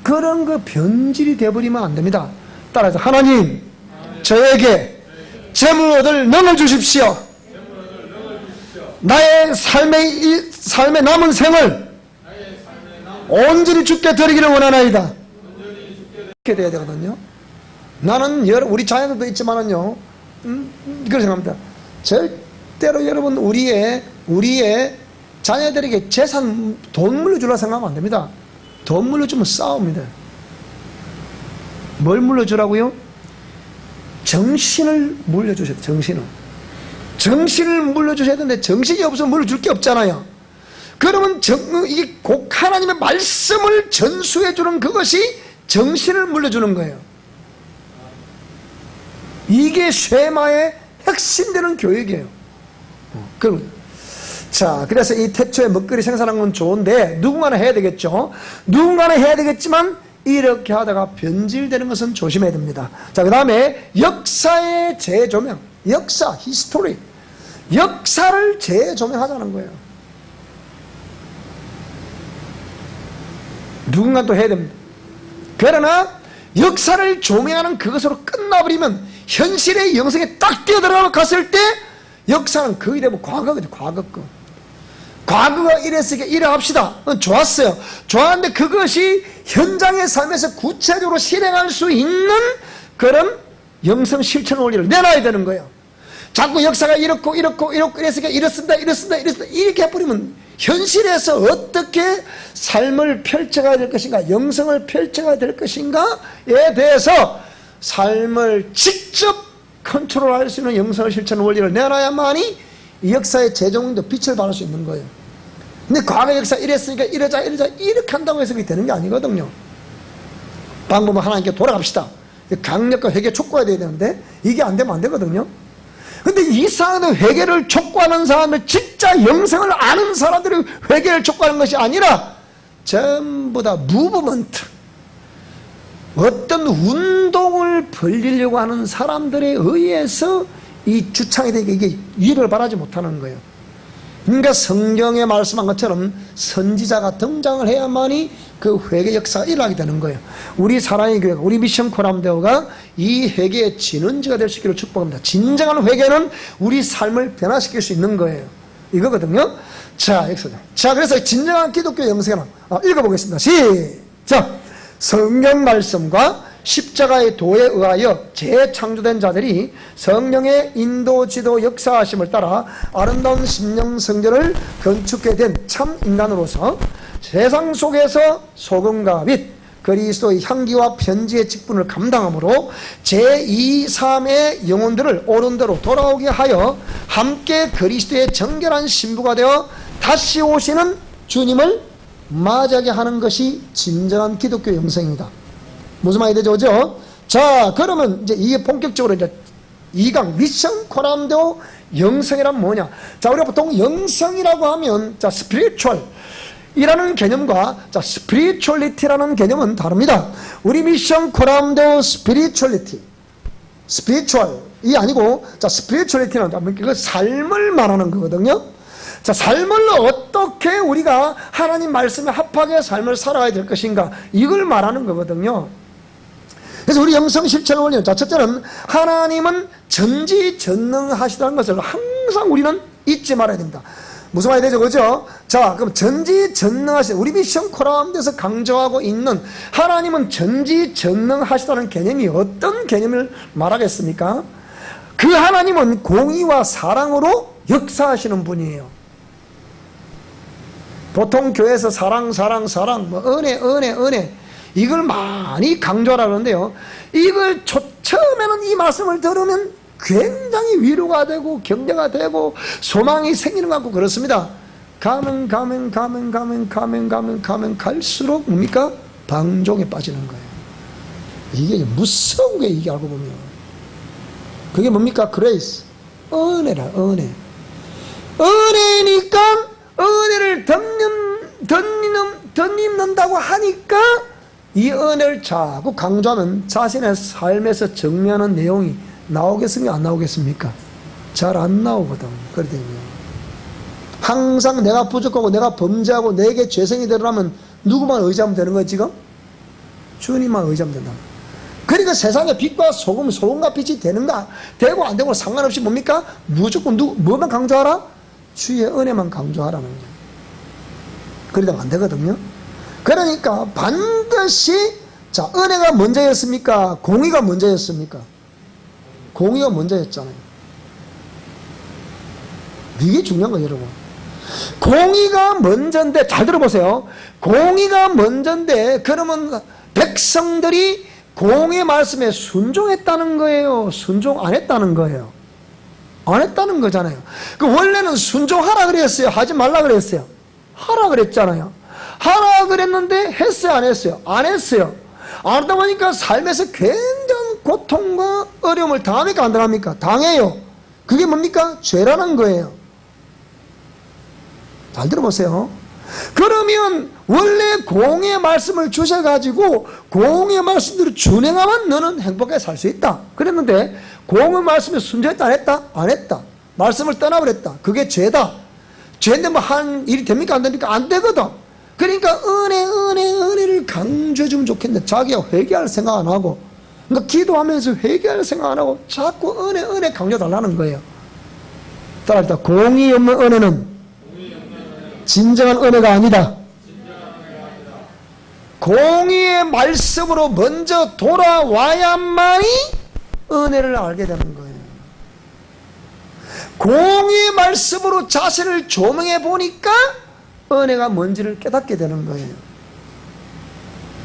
그런 거 변질이 되어버리면 안 됩니다. 따라서, 하나님, 저에게 재물 얻을 능을 주십시오. 나의 삶의 남은 생을 온전히 주께 드리기를 원하나이다. 이렇게 돼야 되거든요. 나는 우리 자녀들도 있지만은요, 그렇게 생각합니다. 절대로 여러분 우리의 자녀들에게 재산 돈 물려주려고 생각하면 안 됩니다. 돈 물려주면 싸웁니다. 뭘 물려주라고요? 정신을 물려주셔야 돼요. 정신을 물려주셔야 되는데 정신이 없으면 물려줄 게 없잖아요. 그러면 이게 꼭 하나님의 말씀을 전수해 주는 그것이 정신을 물려주는 거예요. 이게 쉐마의 핵심되는 교육이에요. 자, 그래서 이 태초에 먹거리 생산하는 건 좋은데 누군가는 해야 되겠죠. 누군가는 해야 되겠지만 이렇게 하다가 변질되는 것은 조심해야 됩니다. 자, 그 다음에 역사의 재조명. 히스토리. 역사를 재조명하자는 거예요. 누군가 또 해야 됩니다. 그러나 역사를 조명하는 그것으로 끝나버리면 현실의 영성에 딱 뛰어들어갔을 때 역사는 거의 대부분 과거거든요. 과거가 이랬으니까 이래 합시다. 좋았어요. 좋았는데 그것이 현장의 삶에서 구체적으로 실행할 수 있는 그런 영성 실천 원리를 내놔야 되는 거예요. 자꾸 역사가 이렇고 이랬으니까 이렇습니다 이렇게 해버리면 현실에서 어떻게 삶을 펼쳐가야 될 것인가, 영성을 펼쳐가야 될 것인가에 대해서 삶을 직접 컨트롤할 수 있는 영성을 실천 원리를 내놔야만이 이 역사의 재조명도 빛을 발할 수 있는 거예요. 근데 과거 역사 이랬으니까 이러자 이렇게 한다고 해서 그게 되는 게 아니거든요. 방법은 하나님께 돌아갑시다. 강력한 회개 촉구해야 되는데 이게 안 되면 안 되거든요. 근데 이상한 회개를 촉구하는 사람들, 진짜 영성을 아는 사람들이 회개를 촉구하는 것이 아니라 전부 다 무브먼트, 어떤 운동을 벌리려고 하는 사람들에 의해서 이 주창이 되게 이게 위를 발하지 못하는 거예요. 그러니까 성경에 말씀한 것처럼 선지자가 등장을 해야만이 그 회개 역사가 일어나게 되는 거예요. 우리 사랑의 교회가, 우리 미션 코람데오가 이 회개의 진원지가 될 수 있기를 축복합니다. 진정한 회개는 우리 삶을 변화시킬 수 있는 거예요. 이거거든요. 자, 그래서 진정한 기독교 영성은 읽어보겠습니다. 시작! 성경 말씀과 십자가의 도에 의하여 재창조된 자들이 성령의 인도, 지도, 역사하심을 따라 아름다운 심령 성전을 건축해 된 참 인간으로서 세상 속에서 소금과 빛, 그리스도의 향기와 편지의 직분을 감당함으로 제2, 3의 영혼들을 옳은 대로 돌아오게 하여 함께 그리스도의 정결한 신부가 되어 다시 오시는 주님을 맞이하게 하는 것이 진정한 기독교 영성입니다. 무슨 말이 되죠? 그죠? 자, 그러면 이제 이게 본격적으로 이제 2강 미션 코람데오 영성이란 뭐냐? 자, 우리가 보통 영성이라고 하면 자, 스피리추얼 이라는 개념과 자, 스피리추얼리티라는 개념은 다릅니다. 우리 미션 코람데오 스피리추얼리티, 스피리추얼이 아니고 자, 스피리추얼리티는 그 삶을 말하는 거거든요. 자, 삶을 어떻게 우리가 하나님 말씀에 합하게 삶을 살아야 될 것인가, 이걸 말하는 거거든요. 그래서 우리 영성 실천 원리는, 자, 첫째는 하나님은 전지전능하시다는 것을 항상 우리는 잊지 말아야 됩니다. 무슨 말이 되죠? 그죠? 자, 그럼 전지전능하시다, 우리 미션 코람데오에서 강조하고 있는 하나님은 전지전능하시다는 개념이 어떤 개념을 말하겠습니까? 그 하나님은 공의와 사랑으로 역사하시는 분이에요. 보통 교회에서 사랑, 뭐 은혜 이걸 많이 강조하라 그러는데요, 이걸 처음에는 이 말씀을 들으면 굉장히 위로가 되고 격려가 되고 소망이 생기는 것 같고 그렇습니다. 가면 갈수록 뭡니까? 방종에 빠지는 거예요. 이게 무서운 거예요. 이게 알고 보면 그게 뭡니까? 그레이스, 은혜라. 은혜니까 은혜를 덧입는다고 하니까 이 은혜를 자꾸 강조하면 자신의 삶에서 정리하는 내용이 나오겠습니까? 안 나오겠습니까? 잘 안 나오거든. 그러더니 항상 내가 부족하고 내가 범죄하고 내게 죄성이 드러나면 누구만 의지하면 되는 거예요 지금? 주님만 의지하면 된다. 그러니까 세상에 빛과 소금과 빛이 되는가 되고 안 되고 상관없이 뭡니까? 무조건 뭐만 강조하라? 주의 은혜만 강조하라는 거죠. 그러다가 안 되거든요. 그러니까 반드시 자, 은혜가 먼저였습니까? 공의가 먼저였습니까? 공의가 먼저였잖아요. 이게 중요한 거예요, 여러분. 공의가 먼저인데, 잘 들어보세요. 공의가 먼저인데, 그러면 백성들이 공의 말씀에 순종했다는 거예요? 순종 안 했다는 거예요? 안 했다는 거잖아요. 그 원래는 순종하라 그랬어요? 하지 말라 그랬어요? 하라 그랬잖아요. 하라 그랬는데 했어요? 안 했어요? 안 했어요. 안 하다 보니까 삶에서 굉장한 고통과 어려움을 당합니까? 안 당합니까? 당해요. 그게 뭡니까? 죄라는 거예요. 잘 들어보세요. 그러면 원래 공의 말씀을 주셔가지고 공의 말씀대로 준행하면 너는 행복하게 살 수 있다 그랬는데 공의 말씀에 순종했다 안 했다? 안 했다. 말씀을 떠나버렸다. 그게 죄다. 죄인데 뭐 한 일이 됩니까? 안 됩니까? 안 되거든. 그러니까 은혜를 강조해주면 좋겠는데 자기가 회개할 생각 안 하고, 그러니까 기도하면서 회개할 생각 안 하고 자꾸 은혜 강조달라는 거예요. 따라합시다. 공의 없는 은혜는 진정한 은혜가 아니다. 공의의 말씀으로 먼저 돌아와야만이 은혜를 알게 되는 거예요. 공의의 말씀으로 자신을 조명해 보니까 은혜가 뭔지를 깨닫게 되는 거예요.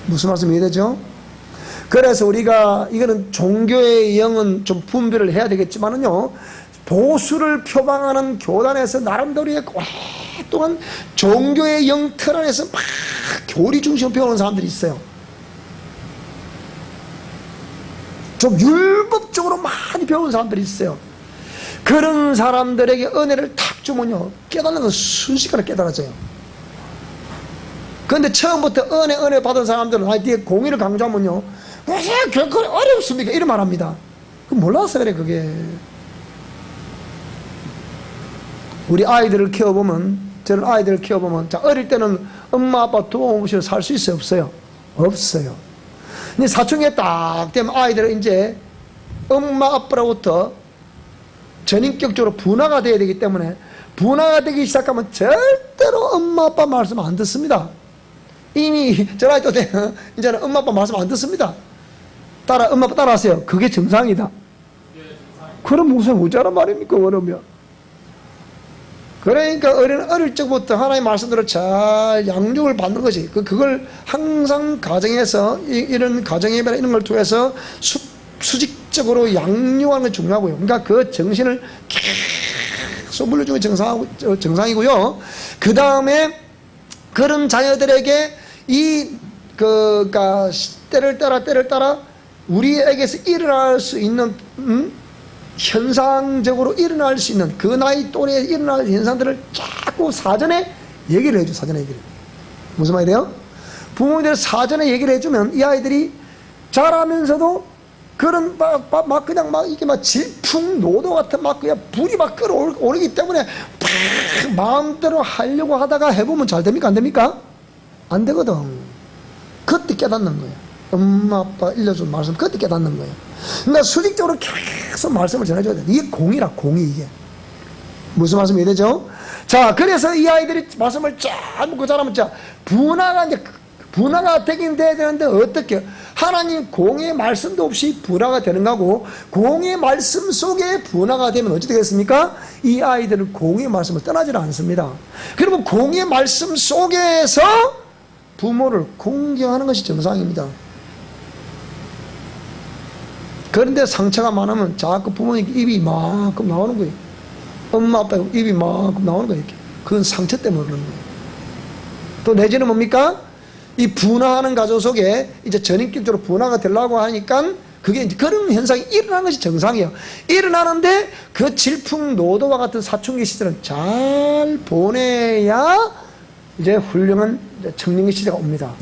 무슨 말씀이 되죠? 그래서 우리가 이거는 종교의 영은 좀 분별을 해야 되겠지만은요, 보수를 표방하는 교단에서 나름대로 오랫동안 종교의 영 틀 안에서 막 교리 중심으로 배우는 사람들이 있어요. 좀 율법적으로 많이 배우는 사람들이 있어요. 그런 사람들에게 은혜를 탁 주면요, 깨닫는 건 순식간에 깨달아져요. 그런데 처음부터 은혜 받은 사람들은 뒤에 공의를 강조하면요, 무슨 결코 어렵습니까? 이런 말 합니다. 몰라서 그래, 그게. 우리 아이들을 키워보면, 저는 아이들을 키워보면, 자, 어릴 때는 엄마 아빠 도움 없이 살 수 있어요? 없어요? 없어요. 근데 사춘기에 딱 되면 아이들은 이제 엄마 아빠로부터 전인격적으로 분화가 돼야 되기 때문에, 분화가 되기 시작하면 절대로 엄마 아빠 말씀 안 듣습니다. 이미 저 나이 또 되면 이제는 엄마 아빠 말씀 안 듣습니다. 엄마 아빠 따라하세요. 그게 정상이다. 그럼 무슨 어쩌란 말입니까, 그러면? 그러니까 어릴 적부터 하나님의 말씀대로 잘 양육을 받는 거지. 그걸 항상 가정에서 이런 가정예배나 이런 걸 통해서 수직적으로 양육하는 게 중요하고요. 그러니까 그 정신을 계속 물려주는 게 정상이고요. 그 다음에 그런 자녀들에게 그러니까 때를 따라 우리에게서 일어날 수 있는 현상적으로 일어날 수 있는 그 나이 또래에 일어날 현상들을 자꾸 사전에 얘기를 해줘. 사전에 얘기를. 무슨 말이 돼요? 부모님들 사전에 얘기를 해주면 이 아이들이 자라면서도 그런 그냥 이게 질풍노도 같은 그냥 불이 끓어오르기 때문에 마음대로 하려고 하다가 해보면 잘 됩니까? 안 됩니까? 안 되거든. 그때 깨닫는 거예요. 엄마 아빠 일러준 말씀 그때 깨닫는 거예요. 그러니까 수직적으로 계속 말씀을 전해줘야 돼. 이게 공이라, 공이 이게. 무슨 말씀이 되죠? 자, 그래서 이 아이들이 말씀을 잘 묻고 자라면 분화가 되긴 돼야 되는데 어떻게? 하나님 공의 말씀도 없이 분화가 되는 거고, 공의 말씀 속에 분화가 되면 어찌 되겠습니까? 이 아이들은 공의 말씀을 떠나질 않습니다. 그러면 공의 말씀 속에서 부모를 공경하는 것이 정상입니다. 그런데 상처가 많으면 자꾸 부모님 입이 이만큼 나오는 거예요. 엄마 아빠 입이 이만큼 나오는 거예요. 이렇게. 그건 상처 때문에 그러는 거예요. 또 내지는 뭡니까? 이 분화하는 가정 속에 이제 전인격적으로 분화가 되려고 하니까 그게 이제 그런 현상이 일어나는 것이 정상이에요. 일어나는데 그 질풍노도와 같은 사춘기 시절은 잘 보내야 이제 훌륭한 청년기 시대가 옵니다.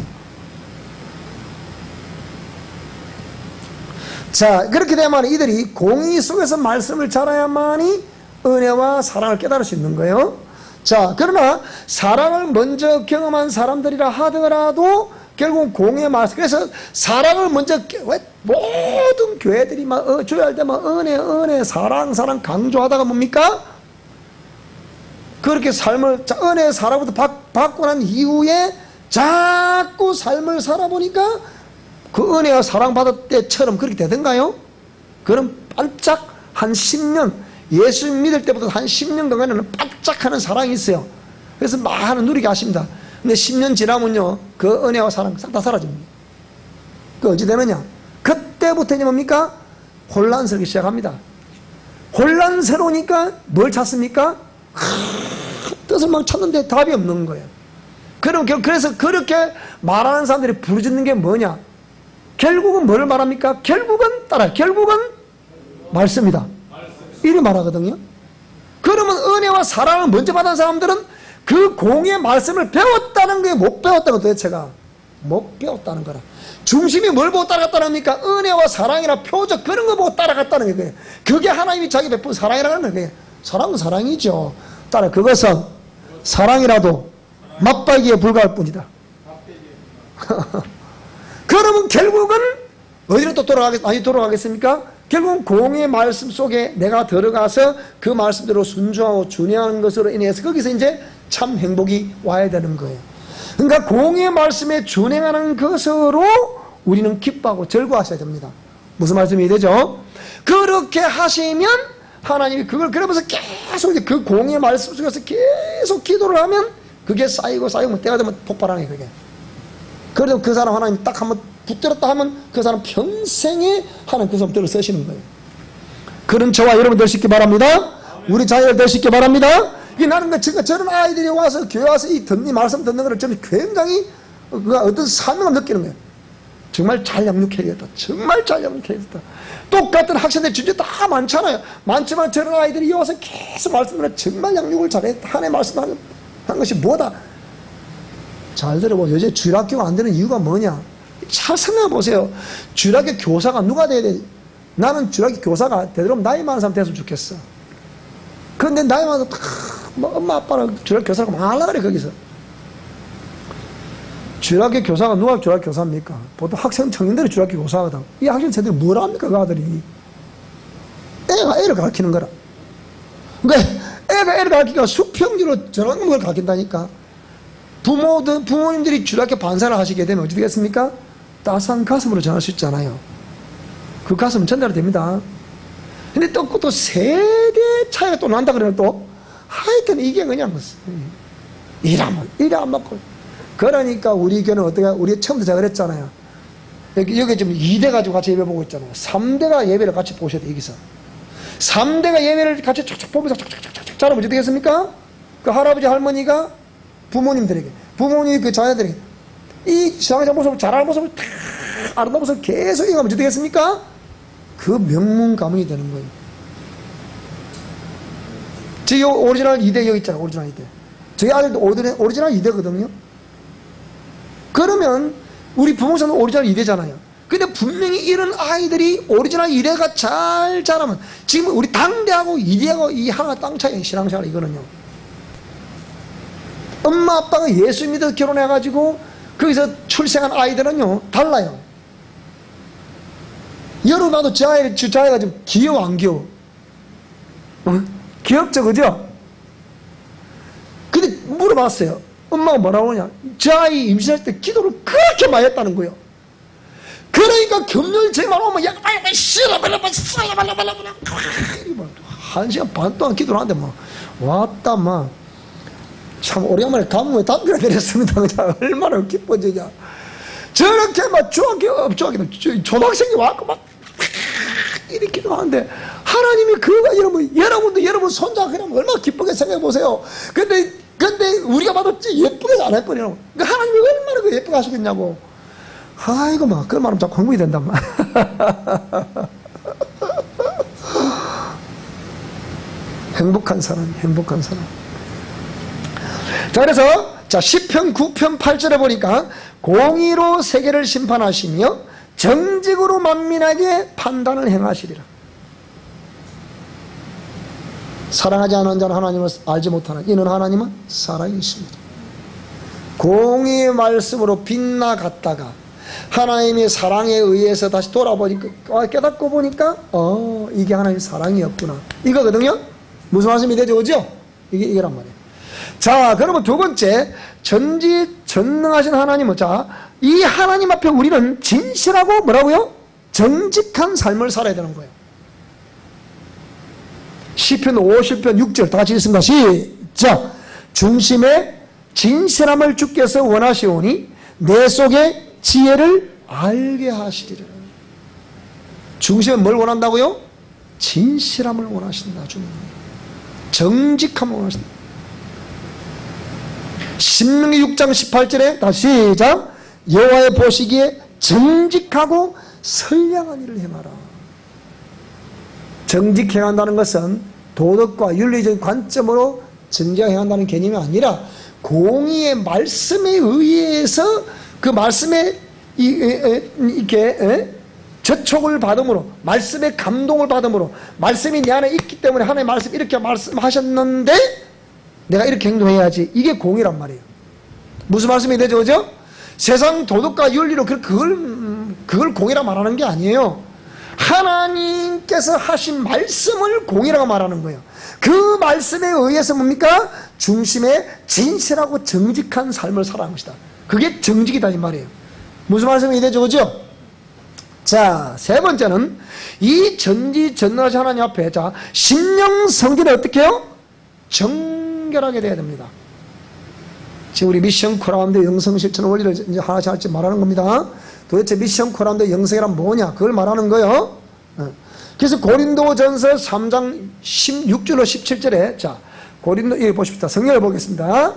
자, 그렇게 되면 이들이 공의 속에서 말씀을 잘해야만이 은혜와 사랑을 깨달을 수 있는 거예요. 자, 그러나 사랑을 먼저 경험한 사람들이라 하더라도 결국 공의 말씀, 그래서 사랑을 먼저, 왜 모든 교회들이 막 조회할 때 막 은혜 사랑 강조하다가 뭡니까? 그렇게 삶을 은혜의 사랑부터 받고 난 이후에 자꾸 삶을 살아보니까 그 은혜와 사랑받을 때처럼 그렇게 되던가요? 그럼 반짝 한 10년, 예수 믿을 때부터 한 10년 동안에는 반짝하는 사랑이 있어요. 그래서 많은 누리게 하십니다. 근데 10년 지나면요, 그 은혜와 사랑 싹 다 사라집니다. 그 어찌 되느냐? 그때부터 이제 뭡니까? 혼란스럽기 시작합니다. 혼란스러우니까 뭘 찾습니까? 뜻을 막 찾는데 답이 없는 거예요. 그래서 그렇게 말하는 사람들이 부르짖는 게 뭐냐? 결국은 뭘 말합니까? 결국은 말씀이다. 이리 말하거든요. 그러면 은혜와 사랑을 먼저 받은 사람들은 그 공의 말씀을 배웠다는 게 못 배웠다고 도대체가 못 배웠다는 거라. 중심이 뭘 보고 따라갔다는 겁니까? 은혜와 사랑이나 표적 그런 거 보고 따라갔다는 거예요. 그게 하나님이 자기 베푼 사랑이라는 거예요. 사랑은 사랑이죠. 따라 그것은 사랑이라도 맛보기에 불과할 뿐이다. 그러면 결국은 어디로 또 돌아가겠습니까? 결국은 공의 말씀 속에 내가 들어가서 그 말씀대로 순종하고 준행하는 것으로 인해서 거기서 이제 참 행복이 와야 되는 거예요. 그러니까 공의 말씀에 준행하는 것으로 우리는 기뻐하고 즐거워하셔야 됩니다. 무슨 말씀이 되죠? 그렇게 하시면 하나님이 그걸 그러면서 계속 그 공의 말씀 속에서 계속 기도를 하면 그게 쌓이고 때가 되면 폭발하는 거예요. 그게. 그래도 그 사람 하나님 딱 한번 붙들었다 하면 그 사람 평생에 하나님 그 사람들을 쓰시는 거예요. 그런 저와 여러분 될 수 있기 바랍니다. 우리 자녀들 될 수 있기 바랍니다. 나는 저런 아이들이 와서 교회 와서 이 말씀 듣는 것을 저는 굉장히 어떤 사명을 느끼는 거예요. 정말 잘 양육해야겠다. 정말 잘 양육해야겠다. 똑같은 학생들 진짜 다 많잖아요. 많지만 저런 아이들이 와서 계속 말씀을 정말 양육을 잘했다. 하나님의 말씀하는 것이 뭐다? 잘 들어보세요. 요새 주일학교가 안 되는 이유가 뭐냐? 잘 생각해 보세요. 주일학교 교사가 누가 돼야 돼? 나는 주일학교 교사가 되도록 나이 많은 사람 됐으면 좋겠어. 그런데 나이 많은 뭐 엄마 아빠는 주일학교 교사가 많으라 그래. 거기서 주일학교 교사가 누가 주일학교 교사입니까? 보통 학생 청년들이 주일학교 교사거든. 이 학생들이 뭘 합니까? 그 아들이 애가 애를 가르치는 거라. 그러니까 애가 애를 가르치니까 수평적으로 저런 걸 가르친다니까. 부모님들이 주일학교 반사를 하시게 되면 어떻게 되겠습니까? 따스한 가슴으로 전할 수 있잖아요. 그 가슴은 전달이 됩니다. 근데 또 세대 차이가 또 난다 그러면 또 하여튼 이게 그냥 일 안 먹고. 그러니까 우리 교회는 우리 처음부터 제가 그랬잖아요. 여기 지금 2대 가지고 같이 예배 보고 있잖아요. 3대가 예배를 같이 보셔야 돼. 여기서 3대가 예배를 같이 쫙쫙 보면서 쫙쫙쫙쫙 잘하면 어떻게 되겠습니까? 그 할아버지 할머니가 부모님들에게, 부모님이 그 자녀들에게 이 신앙의 모습을 잘하는 모습을 다 아름다운 모습을 계속 이어가면 어떻게 되겠습니까? 그 명문 가문이 되는 거예요. 저희 오리지널 2대 여기 있잖아요. 오리지널 2대. 저희 아들도 오리지널 2대거든요. 그러면 우리 부모님은 오리지널 2대잖아요. 근데 분명히 이런 아이들이 오리지널 2대가 잘 자라면 지금 우리 당대하고 2대하고 이 하나 땅 차이에요. 신앙생활 이거는요. 엄마 아빠가 예수 믿어서 결혼해가지고 거기서 출생한 아이들은요 달라요. 여러분 나도 저 아이가 좀 귀여워 안 귀여워? 귀엽죠 그죠? 근데 물어봤어요. 엄마가 뭐라고 하냐? 저 아이 임신할 때 기도를 그렇게 많이 했다는 거예요. 그러니까 금요일쯤만 오면 야 빨리 씨라발라발라 1시간 반 동안 기도를 하는데 막 왔다 막 참 오래간만에 가뭄에 담배를 내렸습니다. 그냥 얼마나 기뻐지냐. 저렇게 막 초등학생이 와서 막 이렇게 기도하는데 하나님이 그거 여러분 손자 그냥 얼마나 기쁘게 생각해 보세요. 근데 우리가 봐도 예쁘게 안 해버리라고. 그러니까 하나님이 얼마나 그 예쁘게 하시겠냐고. 아이고 막 그 말은 자꾸 흥분이 된단 말. 행복한 사람. 자, 그래서, 시편 9편 8절에 보니까, 공의로 세계를 심판하시며, 정직으로 만민에게 판단을 행하시리라. 사랑하지 않은 자는 하나님을 알지 못하는 이는 하나님은 사랑이십니다. 공의의 말씀으로 빗나갔다가 하나님의 사랑에 의해서 다시 돌아보니까 깨닫고 보니까 이게 하나님의 사랑이었구나 이거거든요. 무슨 말씀이 되죠? 그죠? 이게란 말이에요. 자, 그러면 두 번째, 전지전능하신 하나님은, 자, 이 하나님 앞에 우리는 진실하고 뭐라고요? 정직한 삶을 살아야 되는 거예요. 시편 50편 6절 다 같이 읽습니다. 시작. 중심에 진실함을 주께서 원하시오니 내 속에 지혜를 알게 하시리라. 중심에 뭘 원한다고요? 진실함을 원하신다. 주님. 정직함을 원하신다. 신명기 6장 18절에 다시 시작. 여호와의 보시기에 정직하고 선량한 일을 행하라. 정직해야 한다는 것은 도덕과 윤리적인 관점으로 정직해야 한다는 개념이 아니라 공의의 말씀에 의해서 그 말씀에 이렇게 저촉을 받음으로, 말씀의 감동을 받음으로, 말씀이 내 안에 있기 때문에 하나님의 말씀 이렇게 말씀하셨는데 내가 이렇게 행동해야지. 이게 공의란 말이에요. 무슨 말씀이 되죠? 그죠? 세상 도덕과 윤리로 그걸 공의라 말하는 게 아니에요. 하나님께서 하신 말씀을 공의라고 말하는 거예요. 그 말씀에 의해서 뭡니까? 중심에 진실하고 정직한 삶을 살아가는 것이다. 그게 정직이다 이 말이에요. 무슨 말씀이 되죠? 그죠? 자, 세 번째는 이 전지전능하신 하나님 앞에, 자, 심령 성질을 어떻게 해요? 정결하게 돼야 됩니다. 지금 우리 미션 코라운드 영성 실천 원리를 이제 하나씩 말하는 겁니다. 도대체 미션 코라운드 영성이란 뭐냐? 그걸 말하는 거예요. 그래서 고린도전서 3장 16절로 17절에, 자, 여기 보십시다. 성경을 보겠습니다.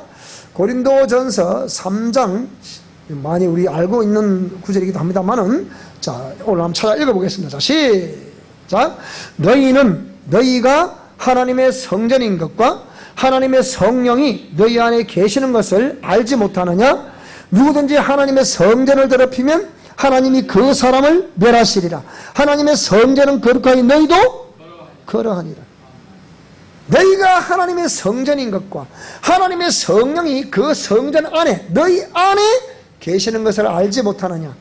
고린도전서 3장, 많이 우리 알고 있는 구절이기도 합니다만은, 자, 오늘 한번 찾아 읽어보겠습니다. 자, 시작. 너희가 하나님의 성전인 것과 하나님의 성령이 너희 안에 계시는 것을 알지 못하느냐? 누구든지 하나님의 성전을 더럽히면 하나님이 그 사람을 멸하시리라. 하나님의 성전은 거룩하니 너희도 그러하니라. 너희가 하나님의 성전인 것과 하나님의 성령이 그 성전 안에, 너희 안에 계시는 것을 알지 못하느냐?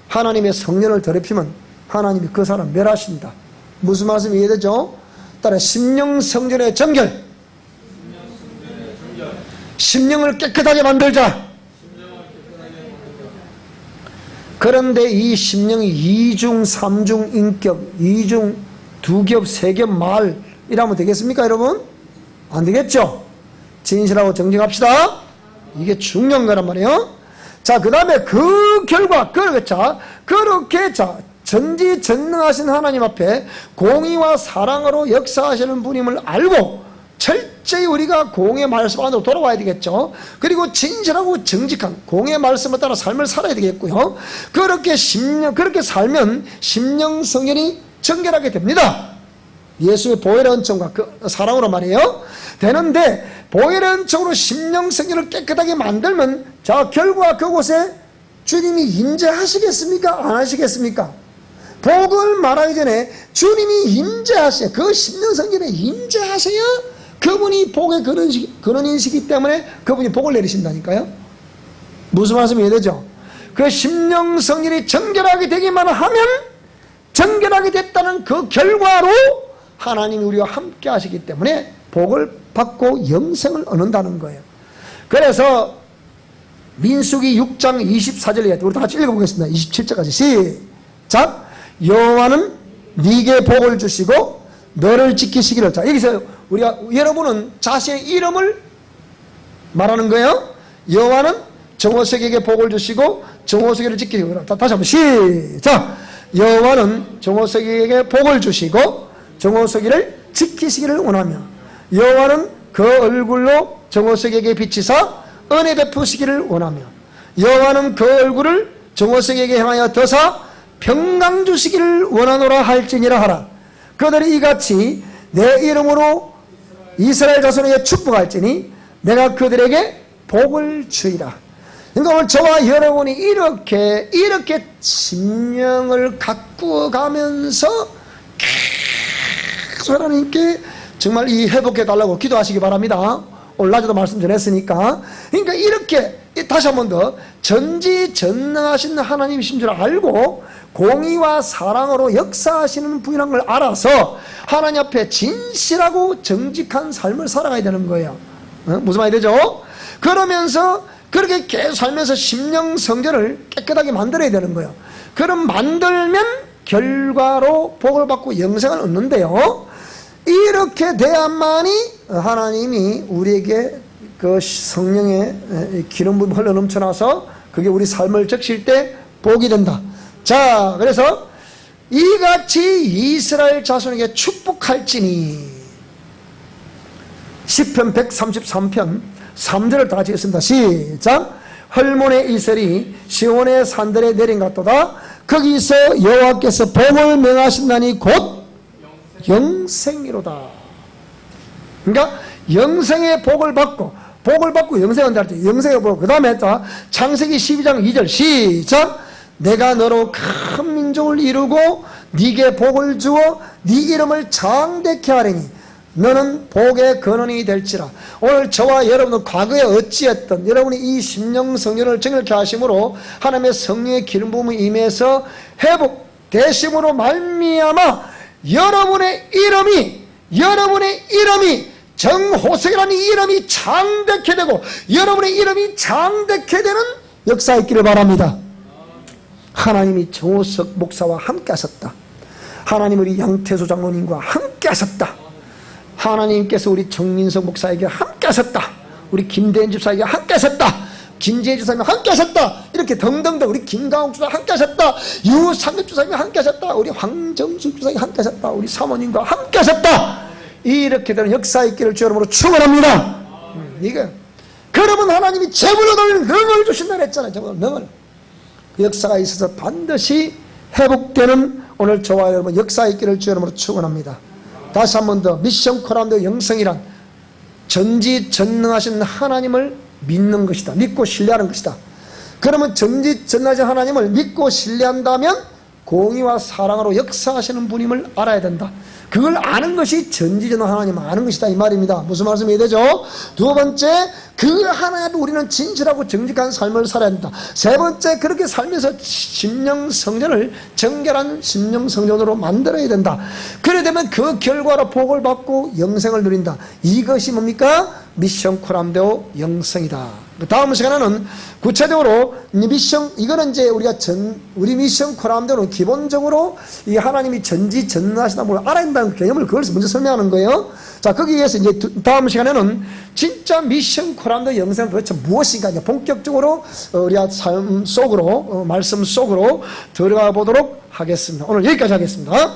하나님의 성전을 더럽히면 하나님이 그 사람을 멸하신다. 무슨 말씀이 이해되죠? 따라 심령 성전의 정결, 심령을 깨끗하게 만들자. 그런데 이 심령이 이중, 삼중 인격, 이중, 두겹, 세겹 말이라면 되겠습니까, 여러분? 안 되겠죠? 진실하고 정직합시다. 이게 중요한 거란 말이에요. 자, 그 다음에 그 결과, 그렇게, 자, 전지전능하신 하나님 앞에 공의와 사랑으로 역사하시는 분임을 알고 철저히 우리가 공의 말씀 안으로 돌아와야 되겠죠. 그리고 진실하고 정직한 공의 말씀을 따라 삶을 살아야 되겠고요. 그렇게 살면 심령 성결이 정결하게 됩니다. 예수의 보혈의 은총과 그 사랑으로 말이에요. 되는데 보혈의 은총으로 심령 성결을 깨끗하게 만들면, 자, 결과 그곳에 주님이 임재하시겠습니까? 안 하시겠습니까? 복을 말하기 전에 주님이 임재하셔야, 그 심령 성결에 임재하셔야 그분이 복의 근원이시기 때문에 그분이 복을 내리신다니까요. 무슨 말씀이 되죠? 그 심령 성결이 정결하게 되기만 하면, 정결하게 됐다는 그 결과로 하나님이 우리와 함께 하시기 때문에 복을 받고 영생을 얻는다는 거예요. 그래서 민수기 6장 24절에 우리 다 같이 읽어보겠습니다. 27절까지 시작. 여호와는 네게 복을 주시고 너를 지키시기를. 자, 여기서 여러분은 자신의 이름을 말하는 거예요. 여호와는 정호석에게 복을 주시고 정호석이를 지키시기를. 다시 한번 시작. 여호와는 정호석에게 복을 주시고 정호석이를 지키시기를 원하며 여호와는 그 얼굴로 정호석에게 비치사 은혜 베푸시기를 원하며 여호와는 그 얼굴을 정호석에게 향하여 더사 평강 주시기를 원하노라 할지니라 하라. 그들이 이같이 내 이름으로 이스라엘 자손에게 축복할지니 내가 그들에게 복을 주리라. 그러니까 오늘 저와 여러분이 이렇게 심령을 가꾸어 가면서 계속 하나님께 정말 이 회복해 달라고 기도하시기 바랍니다. 오늘 낮에도 말씀 전했으니까. 그러니까 이렇게 다시 한 번 더 전지전능하신 하나님이신 줄 알고 공의와 사랑으로 역사하시는 분이라는 걸 알아서 하나님 앞에 진실하고 정직한 삶을 살아가야 되는 거예요. 무슨 말이 되죠? 그러면서 그렇게 계속 살면서 심령 성전을 깨끗하게 만들어야 되는 거예요. 그럼 만들면 결과로 복을 받고 영생을 얻는데요, 이렇게 돼야만이 하나님이 우리에게 그 성령의 기름 부음이 흘러 넘쳐나서 그게 우리 삶을 적실 때 복이 된다. 자, 그래서 이같이 이스라엘 자손에게 축복할지니, 시편 133편 3절을 다 같이 읽습니다. 시작. 헐몬의 이슬이 시온의 산들에 내린 같도다. 거기서 여호와께서 복을 명하신다니 곧 영생이로다. 그러니까 영생의 복을 받고 영생한다 할 때 영생의 복. 그 다음에 창세기 12장 2절 시작. 내가 너로 큰 민족을 이루고 네게 복을 주어 네 이름을 장대케 하리니 너는 복의 근원이 될지라. 오늘 저와 여러분은 과거에 어찌했던 여러분이 이 심령 성전을 정결케 하심으로 하나님의 성령의 기름 부음이 임해서 회복되심으로 말미암아 여러분의 이름이 정호석이라는 이름이 장대케 되고 여러분의 이름이 장대케 되는 역사 있기를 바랍니다. 하나님이 정호석 목사와 함께 하셨다. 하나님 우리 양태수 장로님과 함께 하셨다. 하나님께서 우리 정민석 목사에게 함께 하셨다. 우리 김대현 집사에게 함께 하셨다. 김재희 주사님 함께 하셨다. 이렇게 등등등 우리 김강욱 주사 함께 하셨다. 유상급 주사님 함께 하셨다. 우리 황정숙 주사님 함께 하셨다. 우리 사모님과 함께 하셨다. 이렇게 되는 역사 있기를 주 여러분으로 축원합니다. 이게 그러면 하나님이 제물로 드리는 능을 주신다 그랬잖아요. 제물로 능을. 그 역사가 있어서 반드시 회복되는 오늘 저와 여러분 역사 있기를 주 여러분으로 축원합니다. 다시 한 번 더 미션 코람도 영성이란 전지전능하신 하나님을 믿는 것이다. 믿고 신뢰하는 것이다. 그러면 전지전능하신 하나님을 믿고 신뢰한다면 공의와 사랑으로 역사하시는 분임을 알아야 된다. 그걸 아는 것이 전지전능한 하나님을 아는 것이다 이 말입니다. 무슨 말씀이 되죠? 두 번째, 그 하나님 앞에 우리는 진실하고 정직한 삶을 살아야 된다. 세 번째, 그렇게 살면서 심령 성전을 정결한 심령 성전으로 만들어야 된다. 그래 되면 그 결과로 복을 받고 영생을 누린다. 이것이 뭡니까? 미션 코람데오 영성이다. 다음 시간에는 구체적으로 이거는 이제 우리 미션 코람데오는 기본적으로 이 하나님이 전지전능하시다는 걸 알아야 된다는 개념을 그걸 먼저 설명하는 거예요. 자, 거기에서 이제 다음 시간에는 진짜 미션 코람데오 영성은 도대체 무엇인가 이제 본격적으로 우리가 삶 속으로 말씀 속으로 들어가 보도록 하겠습니다. 오늘 여기까지 하겠습니다.